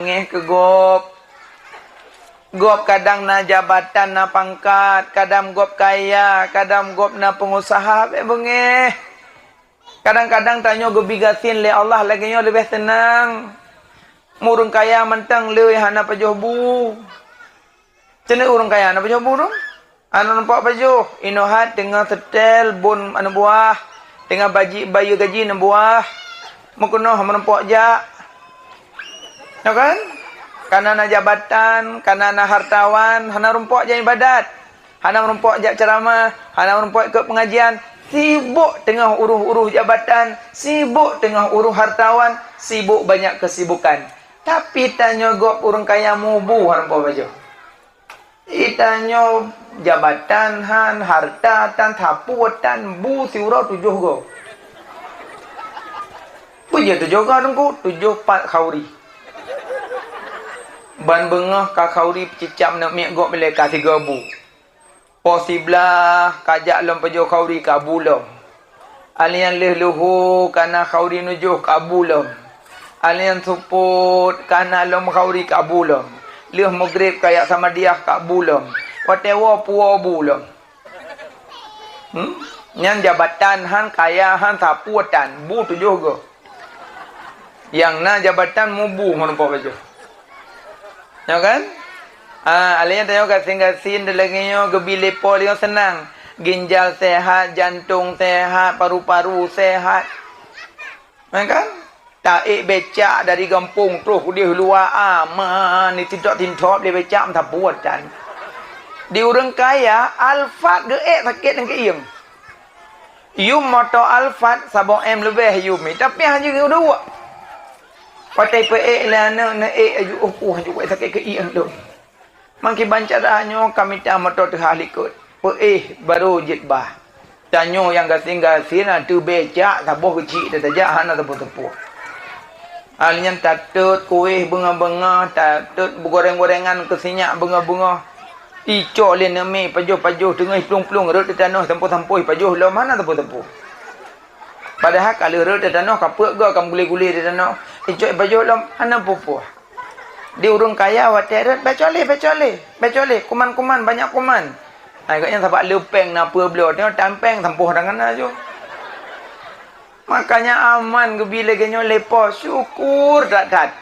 ke gop. Gop kadang na jabatan na pangkat, kadang gop kaya, kadang gop na pengusaha bengeh. Kadang-kadang tanya gebigasin le Allah lagi nyo lebih tenang. Murung kaya mentang le hana pajoh bu. Cene urang kaya na pajoh bu tu? Anu nampak pajoh, inohat dengan setel bun anu buah, dengan bayu gaji na buah. Mukunoh menempok jak. Ya kan? Karena na jabatan, karena na hartawan, hana rumpok je ibadat. Hana rumpok je ceramah, hana rumpok ikut pengajian. Sibuk tengah uruh-uruh jabatan, sibuk tengah uruh hartawan, sibuk banyak kesibukan. Tapi tanya gop orang kaya mubu rumpok baju. Itanya jabatan han, harta tan, tapuatan, bu siurau 7 go. Puja 7 go dengku, 7 pat khauri. Ban bengah ka khauri cicam nak mek gok bele ka 3 bu. Posiblah kajak lom pejo khauri kabulom. Alian leh luhu kana khauri nujuh kabulom. Alian suput kana lom khauri kabulom. Leh maghrib kayak sama dia kabulom. Whatever puo bulom. Yang jabatan han kaya han sapuatan bu 7 go. Yang na jabatan mubu mon po pejo. Ya kan? Alihnya tanya gasing-gasing delengnya gebi lepo dia senang. Ginjal sehat, jantung sehat, paru-paru sehat. Ya kan? Taik becak dari kampung terus dia luar aman, ni tidak tintop dia becak tak buat kan. Di orang kaya alfat geek sakit dan keing. You motor alfat sabong M lebih you mi tapi hanya dua. Pakai pe lah na ayu ayu sakit keing tu. Mangki bancaranyo kami tak motor tu halikut. Baru jitbah. Tanyo yang gasing-gasing tu becak saboh kecil saja hana tepu-tepu. Alian tatut kuih bunga-bunga, tatut goreng-gorengan kesinyak bunga-bunga. Icok le neme pajuh-pajuh tengah plung-plung rut tanah tempuh-tempuh pajuh lo mana tepu-tepu. Padahal kalau rut tanah kapek go kam guli-guli di tanah. Icok pajuh lo ana pupuh. Di urung kaya waterat becole, kuman-kuman banyak kuman. Agaknya sebab lepeng na apa belo tengok tampeng tempuh dengan aja. Makanya aman gebila genyo lepo syukur dak.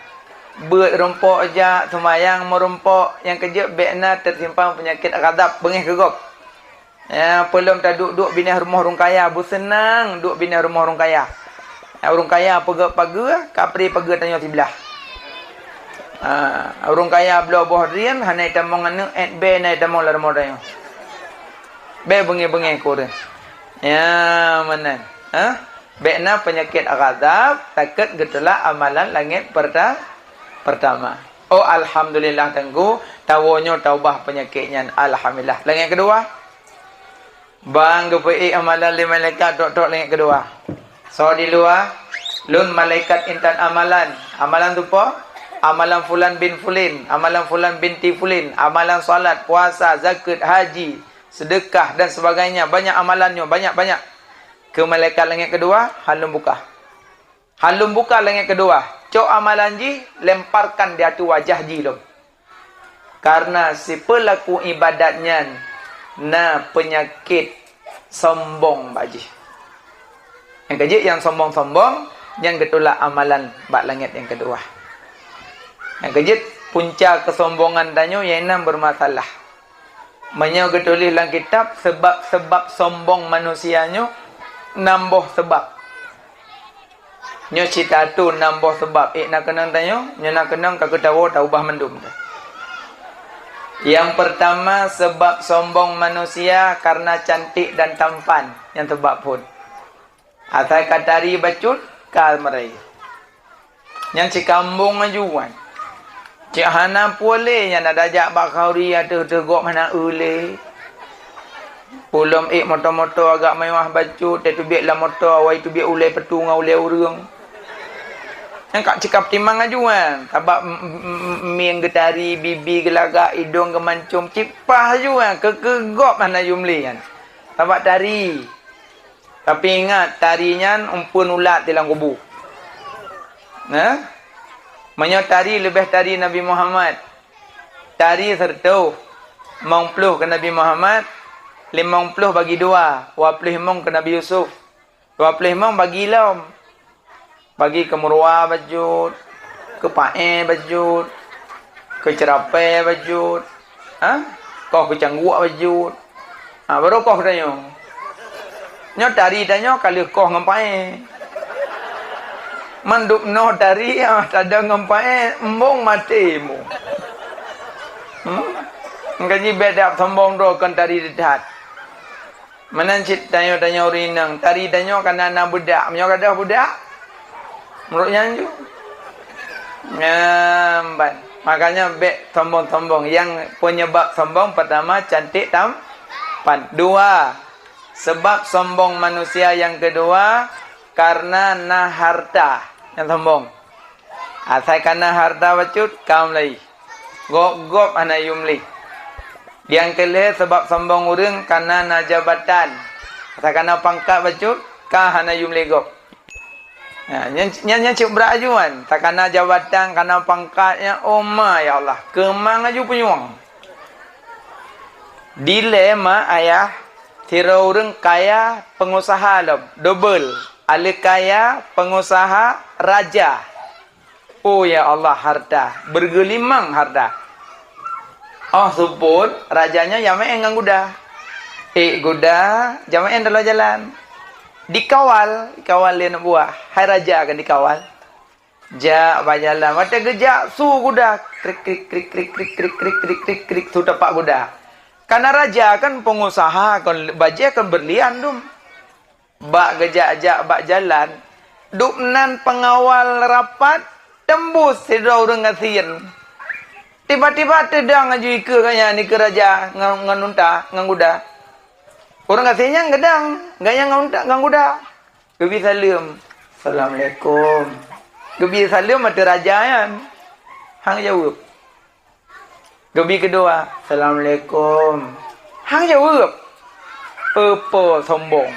Beut rompok aja semayang merompok yang kerja bekna tersimpan penyakit ghadab bengih gegok. Ya, pelum tak duk bina rumah orang kaya, bu senang duk bina rumah orang kaya. Orang kaya pega kapri pega tanya sebelah. Orang kaya belah boh rian hanai tamong anu be nai tamong la rumah dayo. Be bengi-bengi ko rin. Ya, mana? Bekna penyakit ghadab takut getulak amalan langit pertama. Oh alhamdulillah tengku tawonyo taubah penyakitnya alhamdulillah. Langit kedua. Bang gepai amalan li malaikat tok langit kedua. So di luar lun malaikat intan amalan. Amalan tu apa? Amalan fulan bin fulin, amalan fulan binti fulin, amalan salat, puasa, zakat, haji, sedekah dan sebagainya. Banyak amalannya, banyak-banyak. Ke malaikat langit kedua, halum buka. Halum buka langit kedua. Cok amalan ji, lemparkan di atas wajah ji lom. Karena si pelaku ibadatnya na penyakit sombong baji. Yang kejik yang sombong-sombong, yang getulak amalan bak langit yang kedua. Yang kejit punca kesombongan danyo yang enam bermasalah. Menyo getulis dalam kitab sebab sombong manusianyo nambah sebab. Nyo cita tu nambah sebab. Nak kenang tanyo, nyo nak kenang kagak tahu taubah mendum. Yang pertama sebab sombong manusia karena cantik dan tampan yang sebab pun. Asal katari bacut kal merai. Yang cikambung ajuan. Cik Hana boleh yang nak dajak bakauri ada tegok mana ule. Pulom motor-motor agak mewah baju, tu biar lah motor awai tu biar ulai petung ulai urang. Yang kak cakap timang ajuan. Sebab mien getari, bibi gelagak, hidung kemancung, cipah ajuan. Kegegop mana jumli kan. Sebab tari. Tapi ingat tarinya umpun ulat dalam kubu. Menyotari lebih tari Nabi Muhammad. Tari serta 90 ke Nabi Muhammad, 50 bagi 2, 25 ke Nabi Yusuf. 25 bagi Ilham. Bagi ke Murwah bajut, ke Pae bajut, ke Cerapai bajut. Kau ke Cangguak bajut. Baru kau tanya. Nyo tari tanya kalau kau ngampai. Manduk no tari tada ngampai embong matimu. Ngaji beda sombong do kan tari dedat. Menancit tanya urinang tari tanya kana anak budak, menyo kada budak. Menurut nyanju. Ngamban. Makanya sombong-sombong yang penyebab sombong pertama cantik tampan. 2, sebab sombong manusia yang kedua karena nah harta yang sombong. Asal karena harta bacut kaum lai. Gop ana yumli. Yang kelih sebab sombong urang karena nah jabatan. Asal karena pangkat bacut ka hana yumli gop. Nya cik berajuan. Tak karena jabatan, karena pangkatnya. Oh ma ya Allah. Kemang aju penyuang. Dilema ayah. Tira orang kaya pengusaha double. Ahli kaya pengusaha raja. Oh ya Allah harta. Bergelimang harta. Oh sebut rajanya jamaen ngang guda. Guda jamaen dalam jalan. Dikawal lian buah. Hai raja akan dikawal. Ja bajalan. Mata gejak su kuda. Krik krik krik krik krik krik krik krik krik krik su tapak kuda. Karena raja kan pengusaha kan baja kan berlian dum. Bak gejak bak jalan. Duknan pengawal rapat tembus tidak orang ngasihin. Tiba-tiba tedang aju ike kaya ni ke raja nganunta nganguda. Orang katanya ngedang, gaya ngangguda. Gebi salam. Assalamualaikum. Gebi salam mata raja kan. Hang jawab. Gebi kedua. Assalamualaikum. Hang jawab. Apa sombong.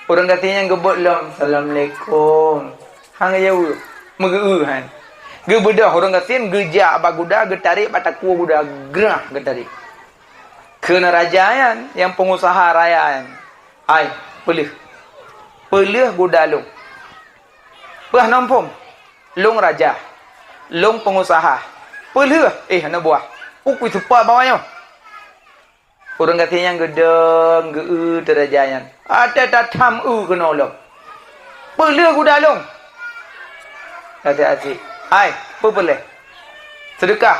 Orang katanya gebot lam. Assalamualaikum. Hang jawab. Megeuhan. Gebedah orang katanya gejak baguda, getarik bataku guda, gerah getarik. Kena rajaan yang pengusaha rayaan. Ai, pelih. Pelih budak long. Pah nampung. Long raja. Long pengusaha. Pelih. Anak buah. Ukui supa bawahnya. Orang katanya gedeng, terajaan. Ada tatam kena long. Pelih budak long. Kata asyik. Ai, pelih. Sedekah.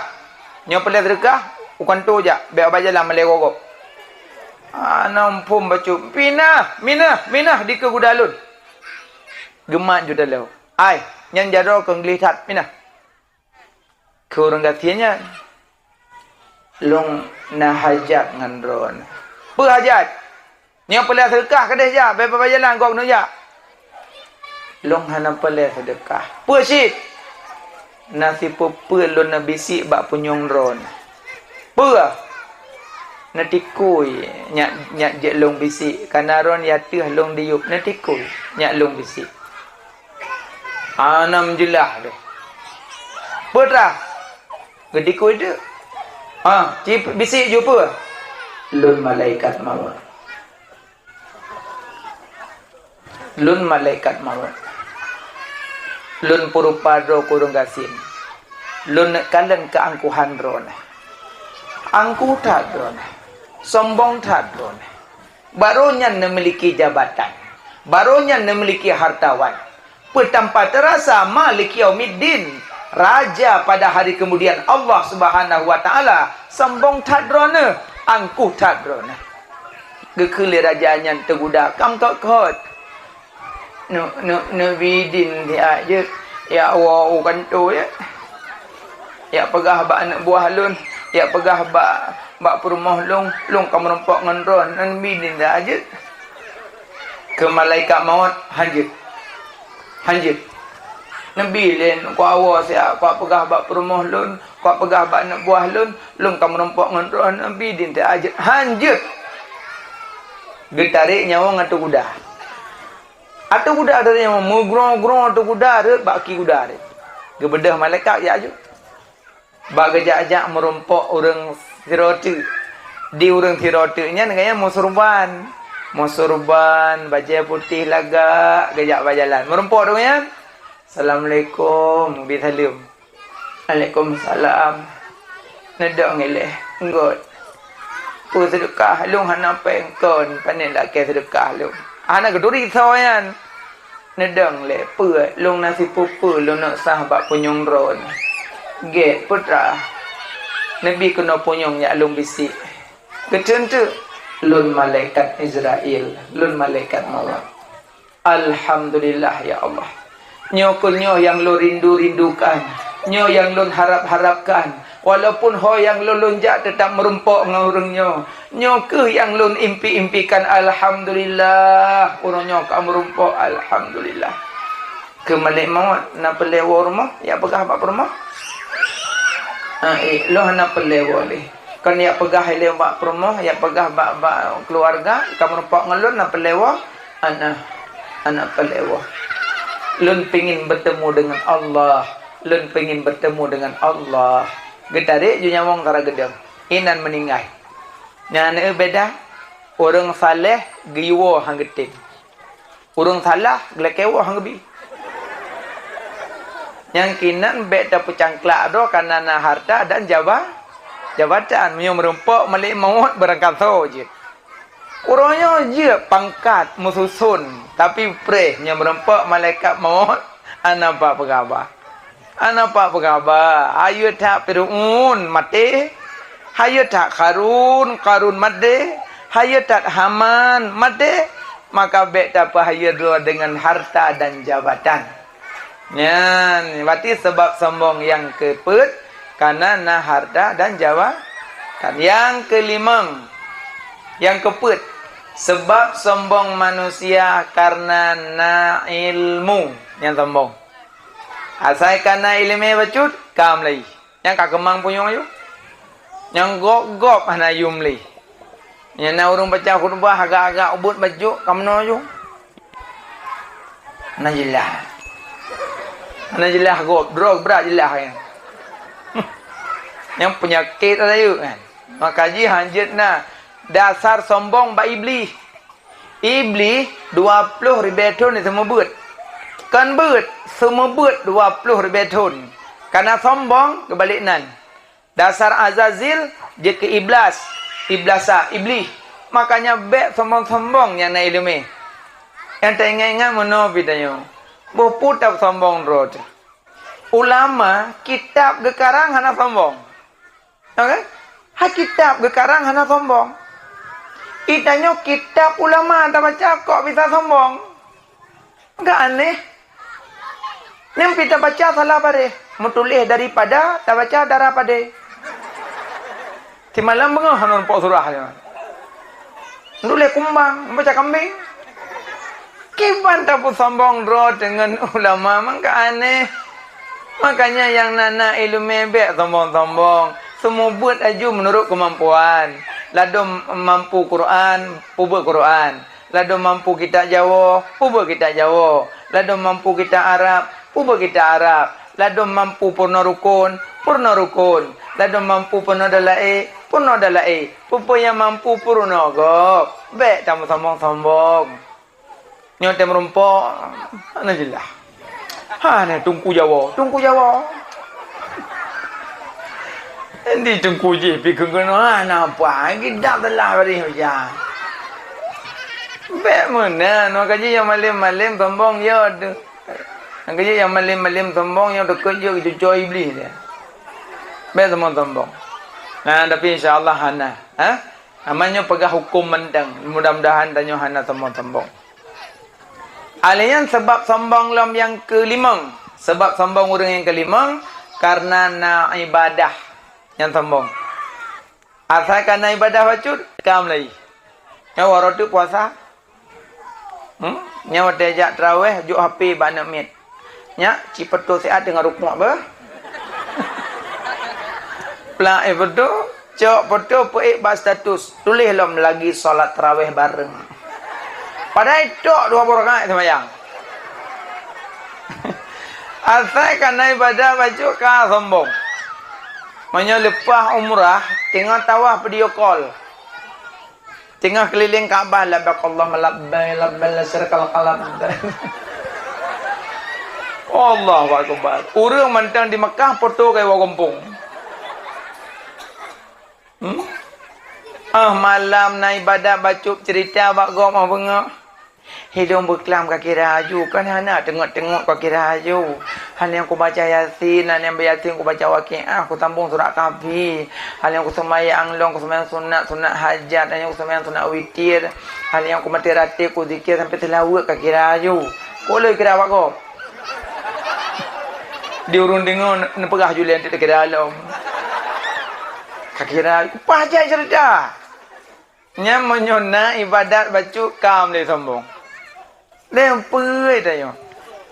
Nyo pelih sedekah. Bukan tu je. Biar bajalah melerogok. Nampum bacu. Minah. Di ke gudalun. Gemat juda lew. Ai. Yang jadau ke ngelihat. Minah. Ke orang katanya. Long na hajat ngan ron. Apa hajat? Yang pelih sedekah ke dia je. Biar bajalah gok nu je. Long hana pelih sedekah. Apa syit? Nasi pepel lon na bisik bak punyong ron. Apa? Natikui nyak je long bisik. Karena ron yatih long diup. Natikui nyak long bisik. Anam jelah deh. Betra. Gedikui tu. Cip bisik jumpa. Lun malaikat maut. Lun malaikat maut. Lun purupado kurung gasin. Lun kalen keangkuhan ron. Angku tak drone. Sombong tak drone. Barunya memiliki jabatan. Barunya memiliki hartawan. Tanpa terasa Malik Yaumiddin. Raja pada hari kemudian Allah Subhanahu wa taala. Sombong tak drone. Angku tak drone. Gekeli rajanya tergudak. Kam tak kot. No bidin dia je. Ya Allah kan tu ya. Ya pegah bak anak buah lun. Ya pegah bak perumah long kamu nampak ngendron nan bidin dah aja. Ke malaikat maut hanjit. Nabi len ko awas ya ko pegah bak perumah lun, ko pegah bak anak buah lun kamu nampak ngendron nan bidin dah aja. Hanjit. Getarik nyawa ngatu kuda. Atau kuda ada yang mengrong-grong atau kuda ada baki kuda ada. Gebedah malaikat ya ju. Bak gejak-gejak merompok orang tirota. Di orang tirota nya ngaya musurban. Musurban baju putih lagak gejak berjalan. Merompok tu ya. Assalamualaikum bisalim. Waalaikumsalam. Nedak ngeleh. Ngot. Pu sedekah long hana pengkon panen dak ke sedekah long. Hana geduri soyan. Nedang le pu long nasi pupu long nak sahabat punyong ron. Get putra. Nabi kena punyong ya long bisi. Kecen tu lun malaikat Israel, lun malaikat maut. Alhamdulillah ya Allah. Nyo yang lo rindu-rindukan, nyo yang lo harap-harapkan. Walaupun ho yang lo lonjak tetap merumpok ngurungnya. Nyo ke yang lo impi-impikan. Alhamdulillah. Orangnya ka merumpok. Alhamdulillah. Ke malik maut. Nak pelewa rumah. Ya pegah apa rumah? Lo nak pelewa leh. Kan ya pegah lewa rumah. Ya pegah bak keluarga. Ka merumpok ngelun nak pelewa. Anak pelewa. Lun pengin bertemu dengan Allah. Lun pengin bertemu dengan Allah. Getarik ju nyawang tara gedang. Inan meninggal. Nyana beda. Orang saleh giwo hang geting. Orang salah glekewo hang gebi. Yang kinan beda pecangklak do karena harta dan jabatan. Menyo merumpok malik maut berangkat je. Orangnya je pangkat mususun tapi pre nya merumpok malaikat maut ana apa khabar. Anak pak pegaba, ayo tak Fir'aun mati, ayo tak Karun mati, ayo tak Haman mati, maka bek apa ayo dua dengan harta dan jabatan. Nyan, berarti sebab sombong yang keput karena na harta dan jabatan. Yang kelima, yang keput sebab sombong manusia karena na ilmu yang sombong. Asal karena ilmu bacut, kam lagi. Yang kak kemang punyong ayu. Yang gop-gop hana yum lagi. Yang na urung baca khutbah agak-agak ubut baju, kam no ayu. Najilah. Najilah gop, drog berat jelah yang. Yang penyakit ada ayu kan. Maka ji hanjit na dasar sombong ba iblis. Iblis 20 ribeton ni semua buat. Kan buat semua buat 20 ribeton. Karena sombong kebalikan. Dasar Azazil je ke iblis. Iblis. Makanya bek sombong-sombong yang na ilmu. Yang tak ingat-ingat mana bidanya. Berputar sombong road. Ulama kitab gekarang hana sombong. Okay? Ha kitab gekarang hana sombong. Itanya kitab ulama tak baca kok bisa sombong. Enggak aneh. Yang kita baca salah pada. Menulis daripada tak baca darah pada. Di malam bengah hanon pok surah. Menulis kumbang, baca kambing. Kiban tak pun sombong roh dengan ulama. Maka aneh. Makanya yang nana ilmu bek sombong-sombong. Semua buat aju menurut kemampuan. Lado mampu Quran, pubuk Quran. Lado mampu kita Jawa, pubuk kita Jawa. Lado mampu kita Arab, pubuk kita Arab. Lado mampu purna rukun. Lado mampu purna dalai, purna dalai. Pupu yang mampu purna gop. Bek tamu sombong-sombong. Nyote merumpok. Ana jelah. Ha ni tungku Jawa. Ini tungku je pikir kena apa? Kita telah beri hujan. Bek mana? Nak kaji yang malim-malim sombong ya tu. Nak kaji yang malim-malim sombong ya dekat je cucuk iblis dia. Bek sombong. Nah, tapi insya-Allah hana. Namanya pegah hukum mendang. Mudah-mudahan tanya hana sombong-sombong. Alian sebab sombong lam yang kelima. Sebab sombong orang yang kelima karena na ibadah. Yang sombong. Asalkan na ibadah bacut, kam lagi. Yang warok tu puasa. Yang waktu ajak terawih, juk HP banyak mit. Yang cipetu sihat dengan rukuk apa? Pelak betul, cok betul peik bas status. Tulis lom lagi solat terawih bareng. Padahal itu 2 rakaat sembahyang. Asal karena ibadah baju kah sombong. Maknanya lepas umrah, tengah tawaf video call. Tengah keliling Kaabah, labbaik Allahumma labbaik, labbaik la syarika lak labbaik. Allahu akbar. Urang mantang di Mekah foto kai wa kampung. Malam na ibadat baca cerita bak gom apa ngak. Hidung berkelam kaki raju kan hana tengok-tengok kaki raju. Hal yang aku baca Yasin, hal yang Yasin aku baca Waqiah, aku tambung surat Kahfi. Hal yang aku sembahyang long, aku sembahyang sunat hajat, hal yang aku sembahyang sunat witir. Hal yang aku mati rati aku zikir sampai terlawak kaki raju. Boleh kira bak gom. Diurun dengar nepegah Julian tidak kira dalam. Kaki raju pajak cerita. Nya menyona ibadat baca kam le sombong. Lempui tayo.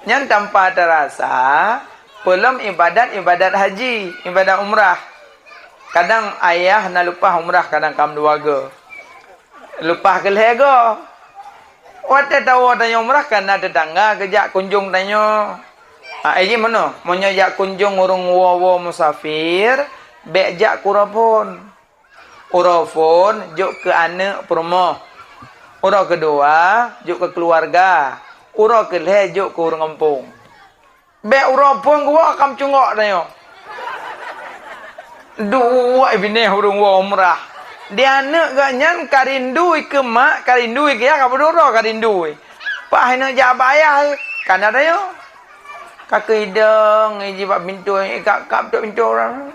Yang tanpa terasa belum ibadat haji, ibadat umrah. Kadang ayah nak lupa umrah, kadang kam dua go. Lupa kelego. Wate tahu tanya umrah karena tetangga kejak kunjung tanyo. Ini mana? Monya jak kunjung urung wawo musafir, bejak kurapun. Urafun juk ke anak perumah. Ura kedua, juk ke keluarga. Ura kelih juk ke orang kampung. Be ura pun gua kam cungok tanya. Dua ibine urung wa umrah. Dia anak ganyan karindu ke mak, karindu ke ya ka bedoro karindu. Pak hina jabaya kan ada yo. Kakak hidung, jibab pintu, kap tok pintu orang.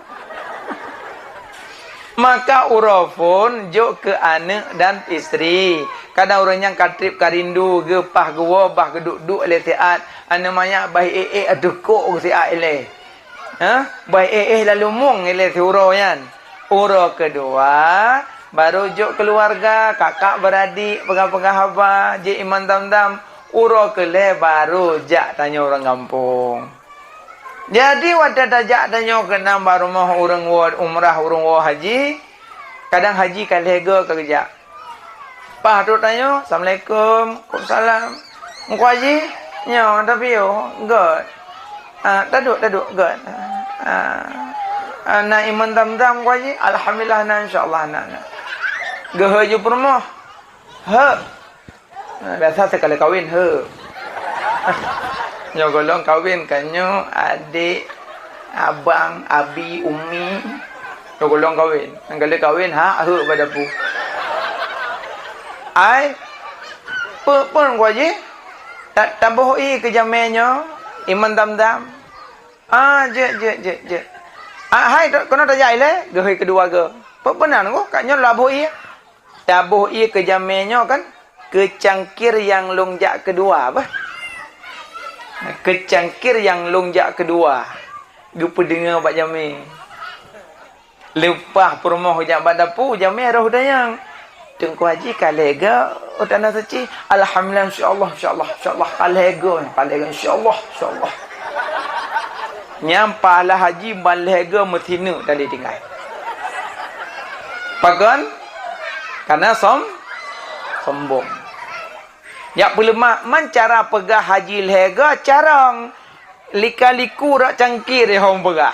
Maka urafun juk ke anak dan isteri. Kadang orang yang katrip karindu gepah gua bah geduk-duk le siat. Ana maya baik aduh kok siat le. Baik lalu mung le suro yan. Ura kedua baru juk keluarga, kakak beradik, pegang-pegang haba, je iman dam-dam. Ura kele baru jak tanya orang kampung. Jadi wadah tajak tanya kena baru mau orang umrah, orang haji. Kadang haji kalega kerja. Pak tu tanya, Assalamualaikum, Waalaikumsalam. Muka haji? Ya, tapi yo, good. Taduk, good. Na iman dam-dam muka haji? Alhamdulillah, na insyaAllah, na. Gehaju permah? Biasa sekali kawin, Nyo golong kawin kanyo adik, abang, abi, umi. Nyo golong kawin. Nanggali kawin pada pu. Ai pun ko ji. Tabuh ke jamenyo iman dam-dam. Je. Hai kono ta jai le, gehoi kedua ge. Pepenan ko kanyo labuh i. Tabuh i ke jamenyo kan kecangkir yang longjak kedua apa? Kecangkir yang longjak kedua. Gupa dengar bak jami. Lepas permoh jak badapu jami roh dayang. Tengku haji kalega utana suci. Alhamdulillah insyaallah kalega insyaallah. Nyampalah haji balega metina tadi tinggal. Pagan karena sombong. Ya pelema man cara pegah haji lega carang lika-liku rak cangkir dia hong pegah.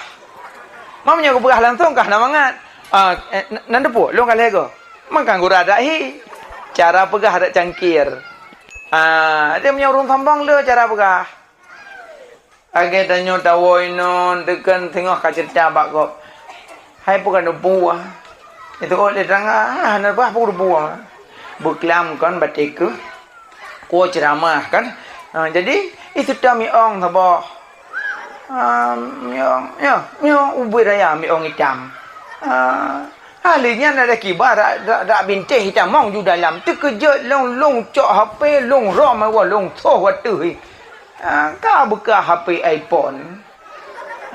Mamanya aku pegah langsung kah namangat. Nan depu long lega. Makan gura dahi. Cara pegah rak cangkir. Dia punya urung sambang le cara pegah. Age tanyo tawoi non tekan tengok ka cerita bak kop. Hai bukan depu Itu kok le tangah hana bah pu depu Berkelam kan batik ke. Ko ceramah kan. Jadi itu dah miong thabah. Miong ubui raya miong hitam. Halinya ada kibar dak bintih hitam mong ju dalam terkejut long cok HP long rom wa long thoh wa tu. Ka buka HP iPhone.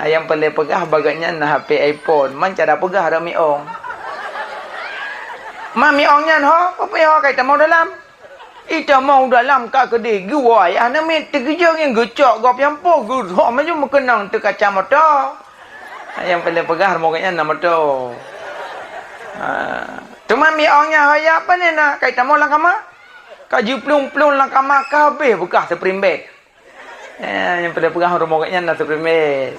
Yang paling pegah baganya nah HP iPhone. Man cara pegah dak miong. Miongnya apa ya kai tamau dalam. Ita mau dalam kak kedai gua ya na me terkejut yang gecok gop yang po gu ho maju mekenang te kacamata. Yang paling pegah mukanya nama tu. Cuma miongnya haya apa ni nak kai tamau lang kama. Ka ju plung lang kama ka be bekah seprimbek. Yang pada pegang rumah katnya nak terpemit.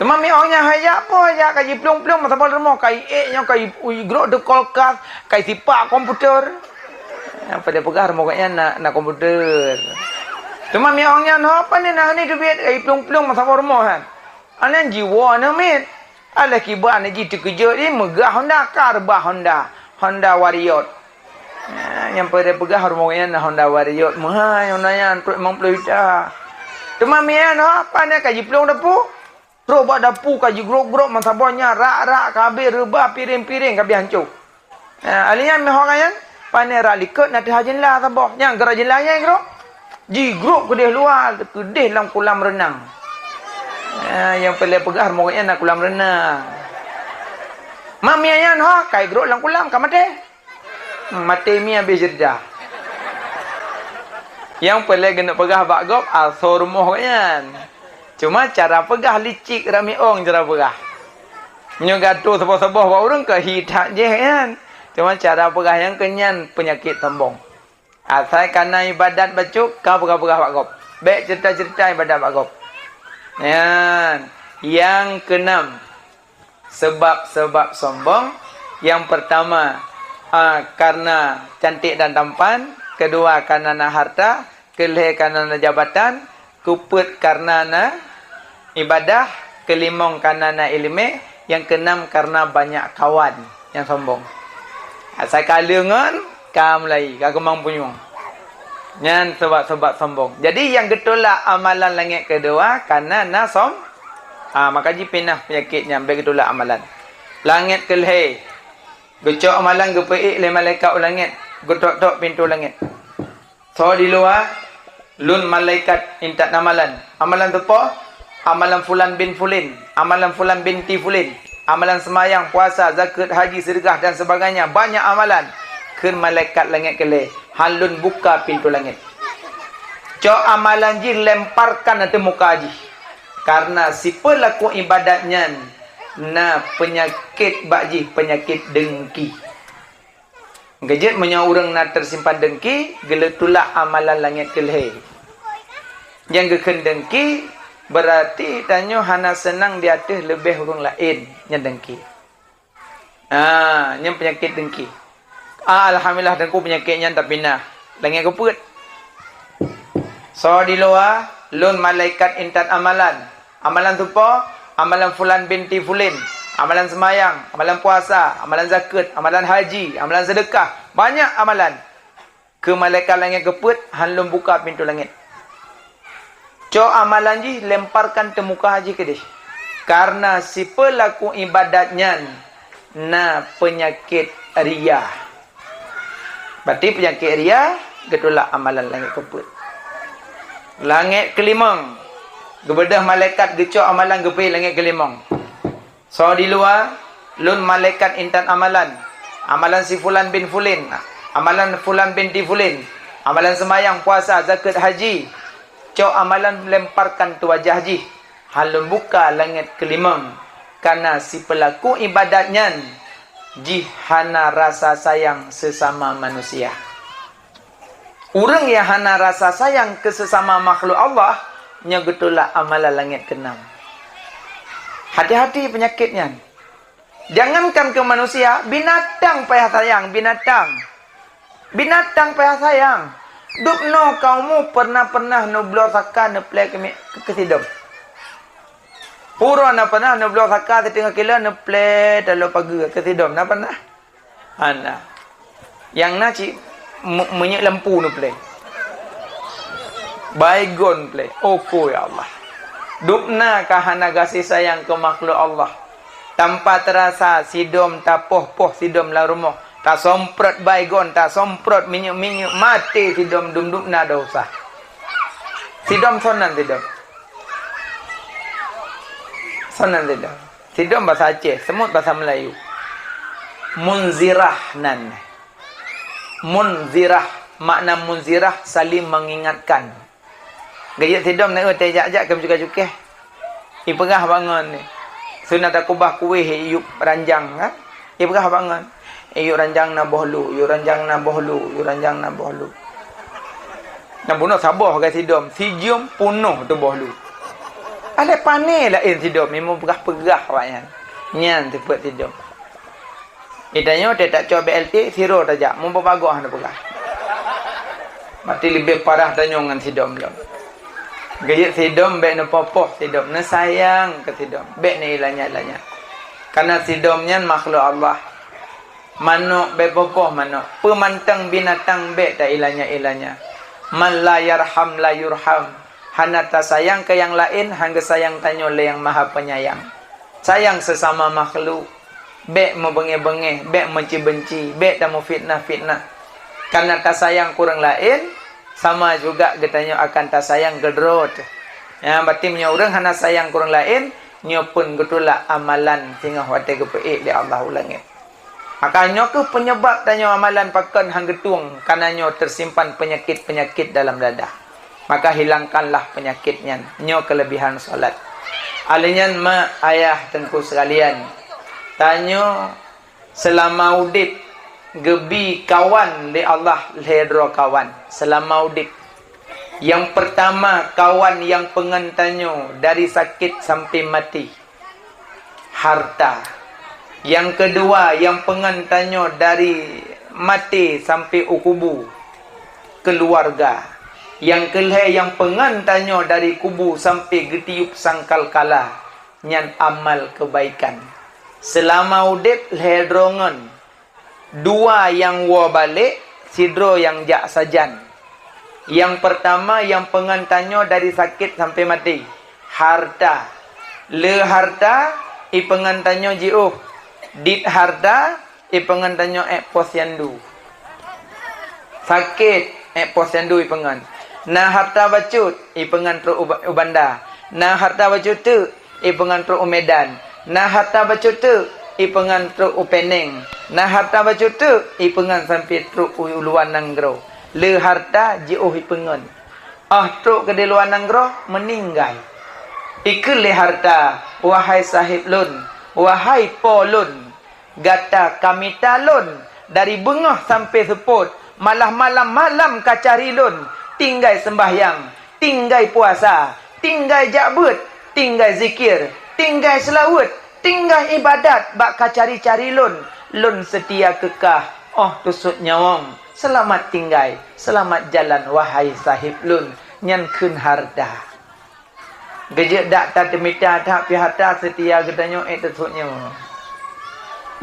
Cuma mi orangnya hayak apa hayak kai plung-plung masa bola rumah kai nya kai grok de kolkas, kai sipak komputer. Yang pada pegang rumah katnya nak komputer. Cuma mi orangnya apa ni nak ni duit kai plung-plung masa bola rumah kan. Anan jiwa na mit. Alah kibar ni jitu kerja ni megah Honda car bah Honda Warrior. Yang pada pegang rumah katnya Honda Warrior. Mahal yang nanya untuk 50 juta. Cuma mi apa ni kai plung depu. Robak dapu kaji grok-grok masabanya rak-rak kabir rebah piring-piring kabir hancur. Alian meh orang yang pandai rak likut nak hajin lah sabah. Yang gerak jin lah yang grok. Ji grok kedih luar, kedih dalam kolam renang. Yang pelai pegang moknya nak kolam renang. Mami ayan kai grok dalam kolam ka mate. Mate mi habis jerdah. Yang pelai kena pegang bak gop asor rumah kan. Cuma cara pegah licik rami ong cara pegah. Menyogatu sebah-sebah buat orang ke hitak je kan. Cuma cara pegah yang kenyan penyakit tembong. Asal karena ibadat bacuk kau pegah-pegah Pak Gop. Baik cerita-cerita ibadat Pak Gop. Yang keenam, sebab-sebab sombong. Yang pertama karena cantik dan tampan, kedua karena nak harta, kelih karena nak jabatan, kuput karena nak ibadah, kelimong karena nak ilmu, yang keenam karena banyak kawan yang sombong. Asal kalengan kam lai ka kemang punyung. Nyan sebab-sebab sombong. Jadi yang getolak amalan langit kedua karena nak maka ji pinah penyakitnya bagi getolak amalan. Langit kelhe. Gecok amalan gepeik le malaikat langit, getok-tok pintu langit. So di luar lun malaikat intat amalan. Amalan tu apa? Amalan fulan bin fulin, amalan fulan binti fulin, amalan semayang, puasa, zakat, haji, sedekah dan sebagainya. Banyak amalan. Ken malaikat langit kelih. Halun buka pintu langit. Cok amalan ji lemparkan nanti muka haji. Karena si pelaku ibadatnya na penyakit bakji, penyakit dengki. Gejit menyau orang nak tersimpan dengki, geletulak amalan langit kelih. Yang geken dengki berarti tanya hana senang di atas lebih orang lain yang dengki. Yang penyakit dengki. Alhamdulillah dengku penyakitnya tak pindah. Langit keput. So di luar lun malaikat intat amalan. Amalan tu apa? Amalan fulan binti fulin. Amalan semayang, amalan puasa, amalan zakat, amalan haji, amalan sedekah. Banyak amalan. Ke malaikat langit keput, hanlum buka pintu langit. Cok amalan ji lemparkan temuka haji ke dia. Karena si pelaku ibadatnya na penyakit riya. Berarti penyakit riya getolak amalan langit keput. Langit kelimang. Gebedah malaikat gecok amalan gepai langit kelimang. So di luar lun malaikat intan amalan. Amalan si fulan bin fulin, amalan fulan binti fulin, amalan semayang, puasa, zakat, haji. Cok amalan lemparkan tu wajah haji. Halun buka langit kelimang. Karena si pelaku ibadatnya jihana rasa sayang sesama manusia. Orang yang hana rasa sayang ke sesama makhluk Allah, nya getulak amalan langit keenam. Hati-hati penyakitnya. Jangankan ke manusia, binatang payah sayang, binatang. Binatang payah sayang. Duk no kaumu pernah no blo saka no play ke sidom. Pura na pernah no blo saka setengah kilo no play dalam pagi ke sidom na pernah. Ana. Yang na ci menyek lampu no play. Baygon play. Oko ya Allah. Duk na kahana kasih sayang ke makhluk Allah. Tanpa terasa sidom tapoh-poh sidom la rumah. Tak somprot baygon, tak somprot minyak-minyak, mati sidom dum-dum na dosa. Sidom sonan sidom. Sonan sidom. Sidom bahasa Aceh, semut bahasa Melayu. Munzirah nan. Munzirah, makna munzirah saling mengingatkan. Gaya sidom nak tejak-jak ke juga-juga. Ipegah bangun ni. Sunat akubah kuih iup ranjang ha. Ipegah bangun. Yuk ranjang na bohlu, yuk ranjang na bohlu, yuk ranjang na bohlu. Nak bunuh sabar ke sidom. Sijum punuh tubuh lu. Ada panik lah sidom. Memang perah-perah rakyat. Nyan tepat sidom. Itanya dia tak coba BLT, siro tajak. Mumpah bagus nak perah. Mati lebih parah tanya dengan sidom dia. Gaya sidom baik nak popoh sidom. Nak sayang ke sidom. Baik ni ilanya-ilanya. Karena sidomnya makhluk Allah. Manuk baik popoh manuk. Pemantang binatang baik tak ilanya-ilanya. Man la yarham la yurham. Hana tak sayang ke yang lain, hangga sayang tanya oleh yang maha penyayang. Sayang sesama makhluk. Bek mau bengeh-bengeh, bek benci-benci, bek tak mau fitnah-fitnah. Karena tak sayang kurang lain, sama juga katanya akan tak sayang gedrot. Ya, berarti punya orang hana sayang kurang lain, nyo pun getulak amalan sehingga hati kepeik di Allah ulangit. Makanya ke penyebab tanya amalan pakan hang getung karena nyo tersimpan penyakit-penyakit dalam dada. Maka hilangkanlah penyakitnya. Nyo kelebihan solat. Alinyan ma ayah tengku sekalian. Tanyo selama udip gebi kawan di Allah ledro kawan selama udip. Yang pertama kawan yang pengentanyo dari sakit sampai mati. Harta. Yang kedua yang pengantanyo dari mati sampai ukubu, keluarga. Yang kelih yang pengantanyo dari kubu sampai getiup sangkal kala, nyan amal kebaikan. Selama udip ledrongan. Dua yang wa balik, sidro yang jak sajan. Yang pertama yang pengantanyo dari sakit sampai mati. Harta. Le harta, i pengantanyo jiuh. Dit harta, pengantanyo posyandu. Sakit, posyandu pengan. Na harta bacut, pengan tru ubanda. Na harta bacut tu, pengan tru umedan. Na harta bacut tu, pengan tru upeneng. Na harta bacut tu, pengan sampai tru uluan nanggro. Le harta, jiuh pengan. Tru ke di luar nanggro, meninggal. Ikut le harta, wahai sahib lun. Wahai polun, gata kami talun dari bengah sampai seput, malam kacari lun, tinggal sembahyang, tinggal puasa, tinggal jabut, tinggal zikir, tinggal selawat, tinggal ibadat, bak kacari-cari lun, lun setia kekah, tusuk nyawang, selamat tinggal, selamat jalan wahai sahib lun, nyan kun harta. Gejek dak tak temita tak pihata setia gedanyo tersuknya.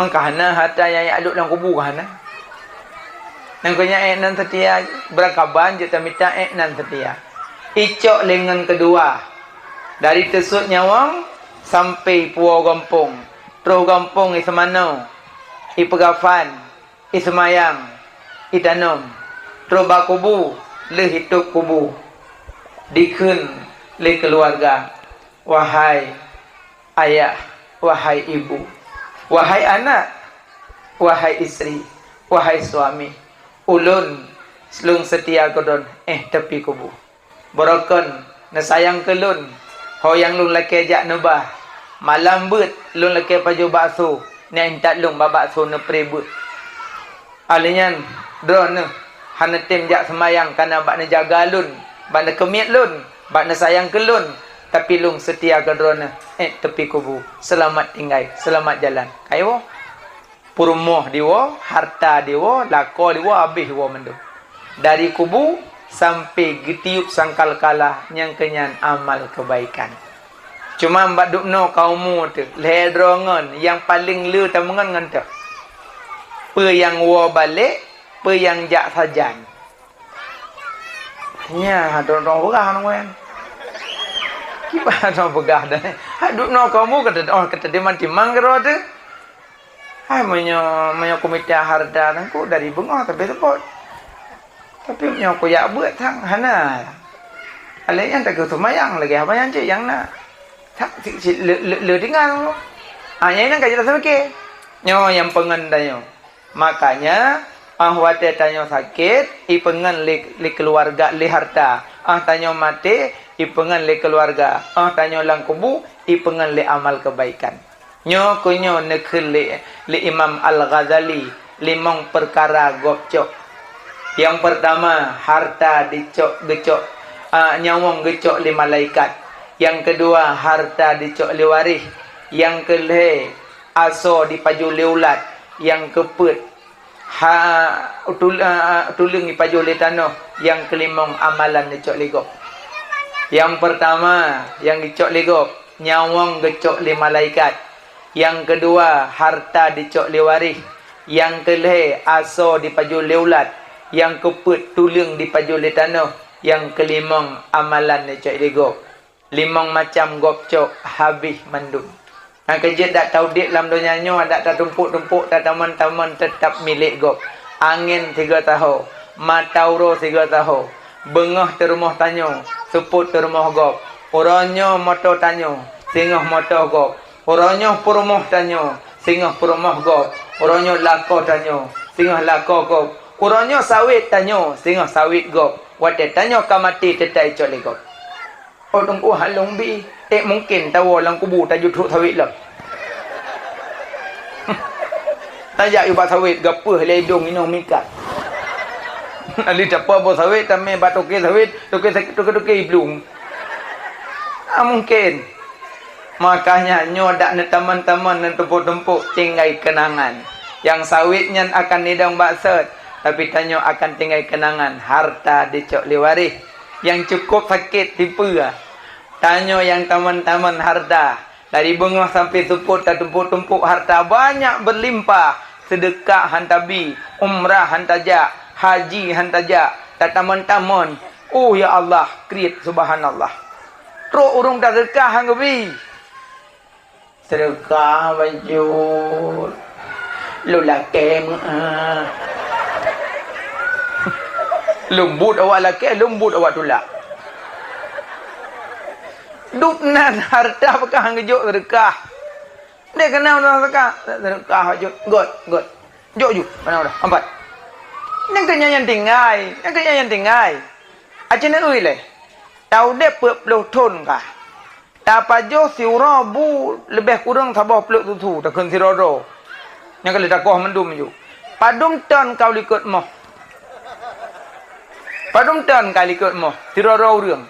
Mangkahana harta yang aduk dalam kubur kahana. Nangkanya nan setia berakaban je temita nan setia. Icok lengan kedua. Dari tersuk nyawang sampai puau gampung. Terus gampung semana. Pegafan, semayang, tanam. Terus bakubu, le hidup kubu. Dikun le keluarga, wahai ayah, wahai ibu, wahai anak, wahai istri, wahai suami, ulun selung setia kodon tepi kubu. Borokon na sayang kelun, hoyang lun laki jak nebah, malam bet lun laki paju bakso, ni entat lung babakso ne prebut. Alinyan drone hana tim jak semayang karena bak ne jaga lun, bak ne kemit lun. Bak na sayang ke lun, tapi lung setia ke drona. Tepi kubu. Selamat tinggal, selamat jalan. Kayo, purmoh diwo, harta diwo, lako diwo, habis diwo mendu. Dari kubu sampai getiup sangkal kalah, yang kenyan amal kebaikan. Cuma mbak dukno kaumu tu, ledrongan, yang paling lu tamungan ngan tu. Pe yang wo balik, pe yang jak sajan. Nya dong begah nang wen. Kipa dong begah dah. Haduk no kamu kata dia mati manggro tu. Hai menyo komite harta nangku dari bengah tapi sepot. Tapi menyo ko ya buat thang hana. Ale yang tak kesumayang lagi apa yang cik yang nak. Tak le tinggal. Yang nang kaji rasa ke. Nyo yang pengendanyo. Makanya wate tanyo sakit, pengen li keluarga li harta. Tanyo mati, pengen li keluarga. Tanyo lang kubu, pengen li amal kebaikan. Nyo kunyo nekil li Imam Al-Ghazali, limong perkara gopcok. Yang pertama, harta gecok nyawang gecok li malaikat. Yang kedua, harta dicok li waris. Yang kelih, aso dipaju li ulat. Yang keput, tulang dipaju li tanah. Yang kelimang, amalan dicok li gop. Yang pertama, yang dicok li gop, nyawang gecok li malaikat. Yang kedua, harta dicok li waris. Yang kelih, aso dipaju li ulat. Yang keput, tulang dipaju li tanah. Yang kelimang, amalan dicok li gop. Limang macam gop cok habis mandum. Kerja tak tahu dik dalam dunia nyo, tak tumpuk-tumpuk, tak taman-taman tetap milik gop. Angin 3 tahun, matauro 3 tahun. Bengah terumah tanyo, seput terumah gop. Orangnya motor tanyo, singah motor gop. Orangnya perumah tanyo, singah perumah gop. Orangnya lako tanyo, singah lako gop. Orangnya sawit tanyo, singah sawit gop. Wate tanyo kamati tetai coli gop. Oh tunggu halong bi, mungkin tahu lang kubu tajud truk sawit lah. Tajak ibat sawit gapa ledong ino mikat. Ali capa bo sawit tame batoke sawit, toke blung. Mungkin. Makanya nyo dak ne taman-taman dan tempuk-tempuk tinggal kenangan. Yang sawitnya akan nidang baksat, tapi tanyo akan tinggal kenangan. Harta dicok liwaris. Yang cukup sakit tipu lah. Tanyo yang taman-taman harta. Dari bengah sampai suput tak tumpuk-tumpuk harta banyak berlimpah. Sedekah hantabi, umrah hantajak, haji hantajak, tak taman-taman. Oh ya Allah, create subhanallah. Teruk urung tak sedekah hanggabi. Sedekah baju lu laki lembut awak laki, lembut awak tulak. Dupnan harta apakah hang gejuk sedekah. Dia kenal orang sedekah. Sedekah hajut. God. Jok ju. Mana dah? 4. Yang kenya yang tinggal. Acin ui le. Tahu dia peluk ton kah? Tak jo siura bu lebih kurang sabah peluk tu tak kun siroro. Yang kali tak kau mendum ju. Padum ton kau likut moh. Padum ton kau likut moh. Siroro urang.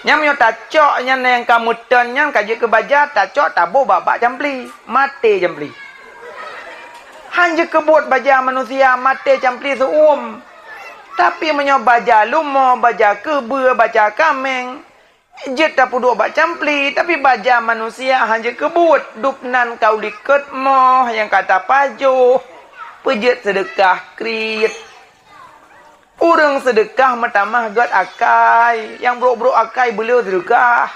Yang punya tak cok yang kamu ton yang kaji ke baja tak cok tak bo babak jampli. Mati jampli. Hanya kebut baja manusia mati jampli seum. Tapi menyoba baja lumo, baja kebe, baja kameng. Jet tak puduk bak campli, tapi baja manusia hanya kebut. Dupnan kau likut moh yang kata pajo. Pejet sedekah krit. Orang sedekah metamah god akai. Yang bro-bro akai beliau sedekah.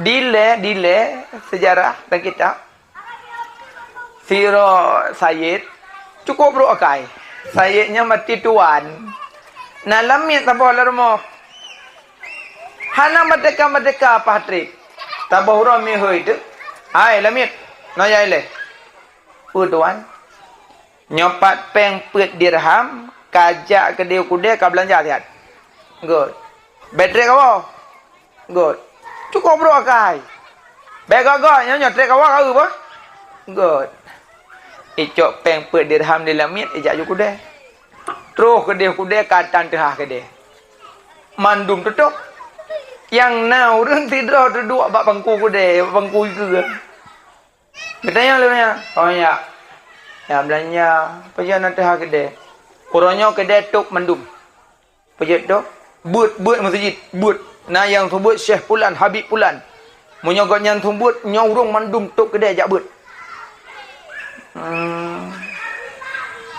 Dile sejarah dan kitab. Siro Sayyid cukup bro akai. Sayyidnya mati tuan. Nalamit tabah larmoh. Hana merdeka pahtrik. Tabah hurang mi hui tu. Hai lamit. Noya ile. Tuan. Nyopat peng put dirham. Kajak ke dia kuda kau belanja lihat. Good. Bateri kau. Good. Cukup bro akai. Baik agak nyonya trek kau apa? Good. Icok peng put dirham di lamit ijak ju kuda. Terus ke dia kuda katan tehah ke dia. Mandum tutup. Yang na orang tidur duduk bak bangku kuda, bangku ke. Bertanya lewanya. Oh ya. Ya belanja. Perjalanan tehah ke dia. Orangnya kedai tok mandum. Pejat tok. But masjid. But. Nah yang sebut Syekh Pulan, Habib Pulan. Menyogok yang sebut nyaurung mandum tok kedai jak but.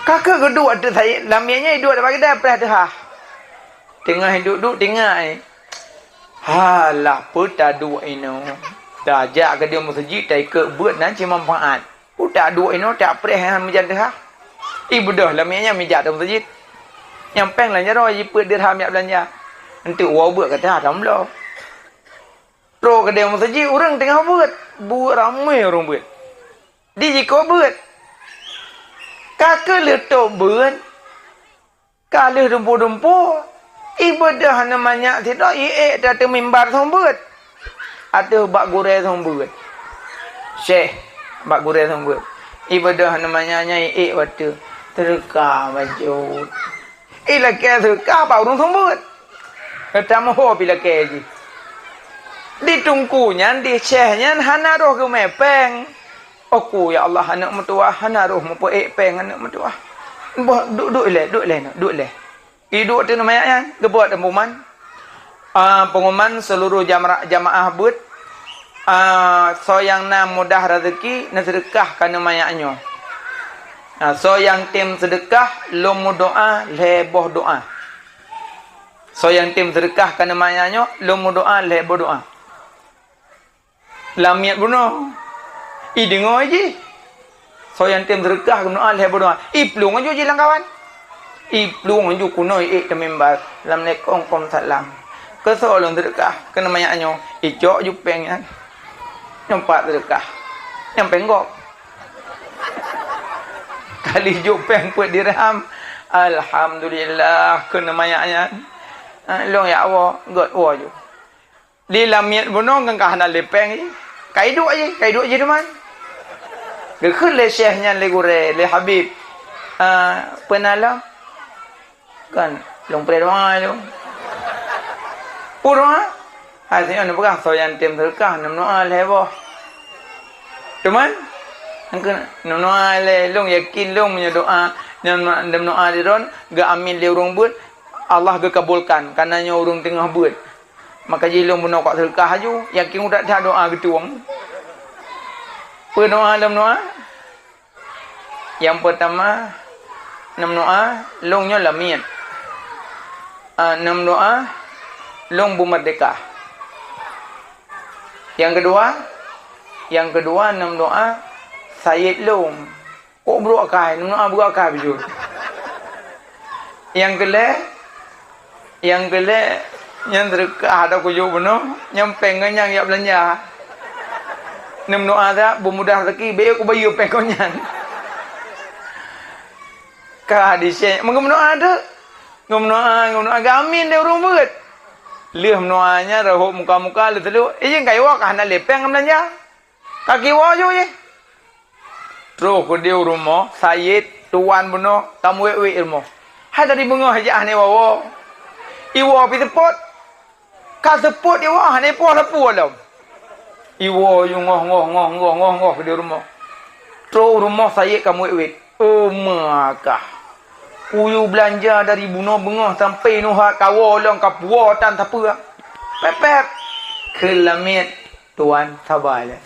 Kakak kedua ada saya. Lamianya hidup ada bagi dah perah dah. Tengah duduk tengah. Halah peta dua ini. Dah jak ke dia masjid tak ikut but nanti manfaat. Udah dua ini tak perah yang menjadi dah. Ibu dah lamianya mijak dalam masjid. Yang peng lah nyaro jiput dirham yak belanja. Nanti uang buat kata dah mula. Terus ke dia masjid orang tengah buat ramai orang buat. Di jika buat. Kakak letak buat. Kalau dumpu-dumpu. Ibadah namanya tidak dah termimbar sama buat. Ada bak gurau sama buat. Syekh bak gurau sama buat. Ibadah namanya nyai waktu. Sedekah baju. Laki sedekah apa orang sambut. Kata mahu bila laki je. Ditungkunya, di syehnya, hana roh ke mepeng. Aku ya Allah anak mertua, hana roh mau peng anak mertua. Duduk le. Duduk tu namanya gebuat pengumuman. Pengumuman seluruh jamaah bud. So yang nam mudah rezeki, nak sedekah kana mayaknya. So yang tim sedekah, lomu doa, leboh doa. So yang tim sedekah kana mayaknya, lomu doa, leboh doa. Lamiat bunuh. Dengar je. So yang tim sedekah kana doa, leboh doa. Plung aja je lang kawan. Plung aja kuno temembar. Assalamualaikum salam. Kesolong sedekah kana mayaknya, ijok ju pengnya. Nampak sedekah. Yang penggok. Kali jupeng put dirham. Alhamdulillah kena mayaknya. Long ya Allah, god wa ju. Di lamiat bono ngkah nak lepeng je. Kai duk je teman. Ke khun le syekhnya le gure le Habib. Penala kan long predoa lu. Purwa. Hasilnya nak pegang soyan tim sedekah nam doa lebo. Teman angka noa le long yakin long punya doa dan doa di ron ga amin le urung buat Allah ga kabulkan kananya urung tengah buat maka jilong buno kok sedekah aju yakin udah dah doa getuang doa dalam doa yang pertama nam doa longnya lamiat nam doa long bu merdeka yang kedua nam doa Sayyid Long. Kok buruk kai? Nama buruk kai baju. Yang kele yang terkah ada kuju beno, yang pengen yang ya belanja. Nem doa dah bermudah rezeki, be aku bayu pengennya. Ka di sini, mengum doa ada. Ngum doa gamin dia urung beut. Lih doanya rahuk muka-muka lu telu. Yang kai wa kana lepeng belanja. Kaki wa jo je. Terus ke dia rumah, Sayyid, tuan benar, tamu wek ilmu. Hai tadi bengah hajah ni wawa. Iwa pi sepot. Ka sepot iwa ni po lepu alam. Iwa yu ngoh ke dia rumah. Terus rumah Sayyid kamu wek. Oh maka. Uyu belanja dari bunuh bengah sampai nuhat kawo long kapua tan apa. Pepep. Kelamit. Tuan sabar le.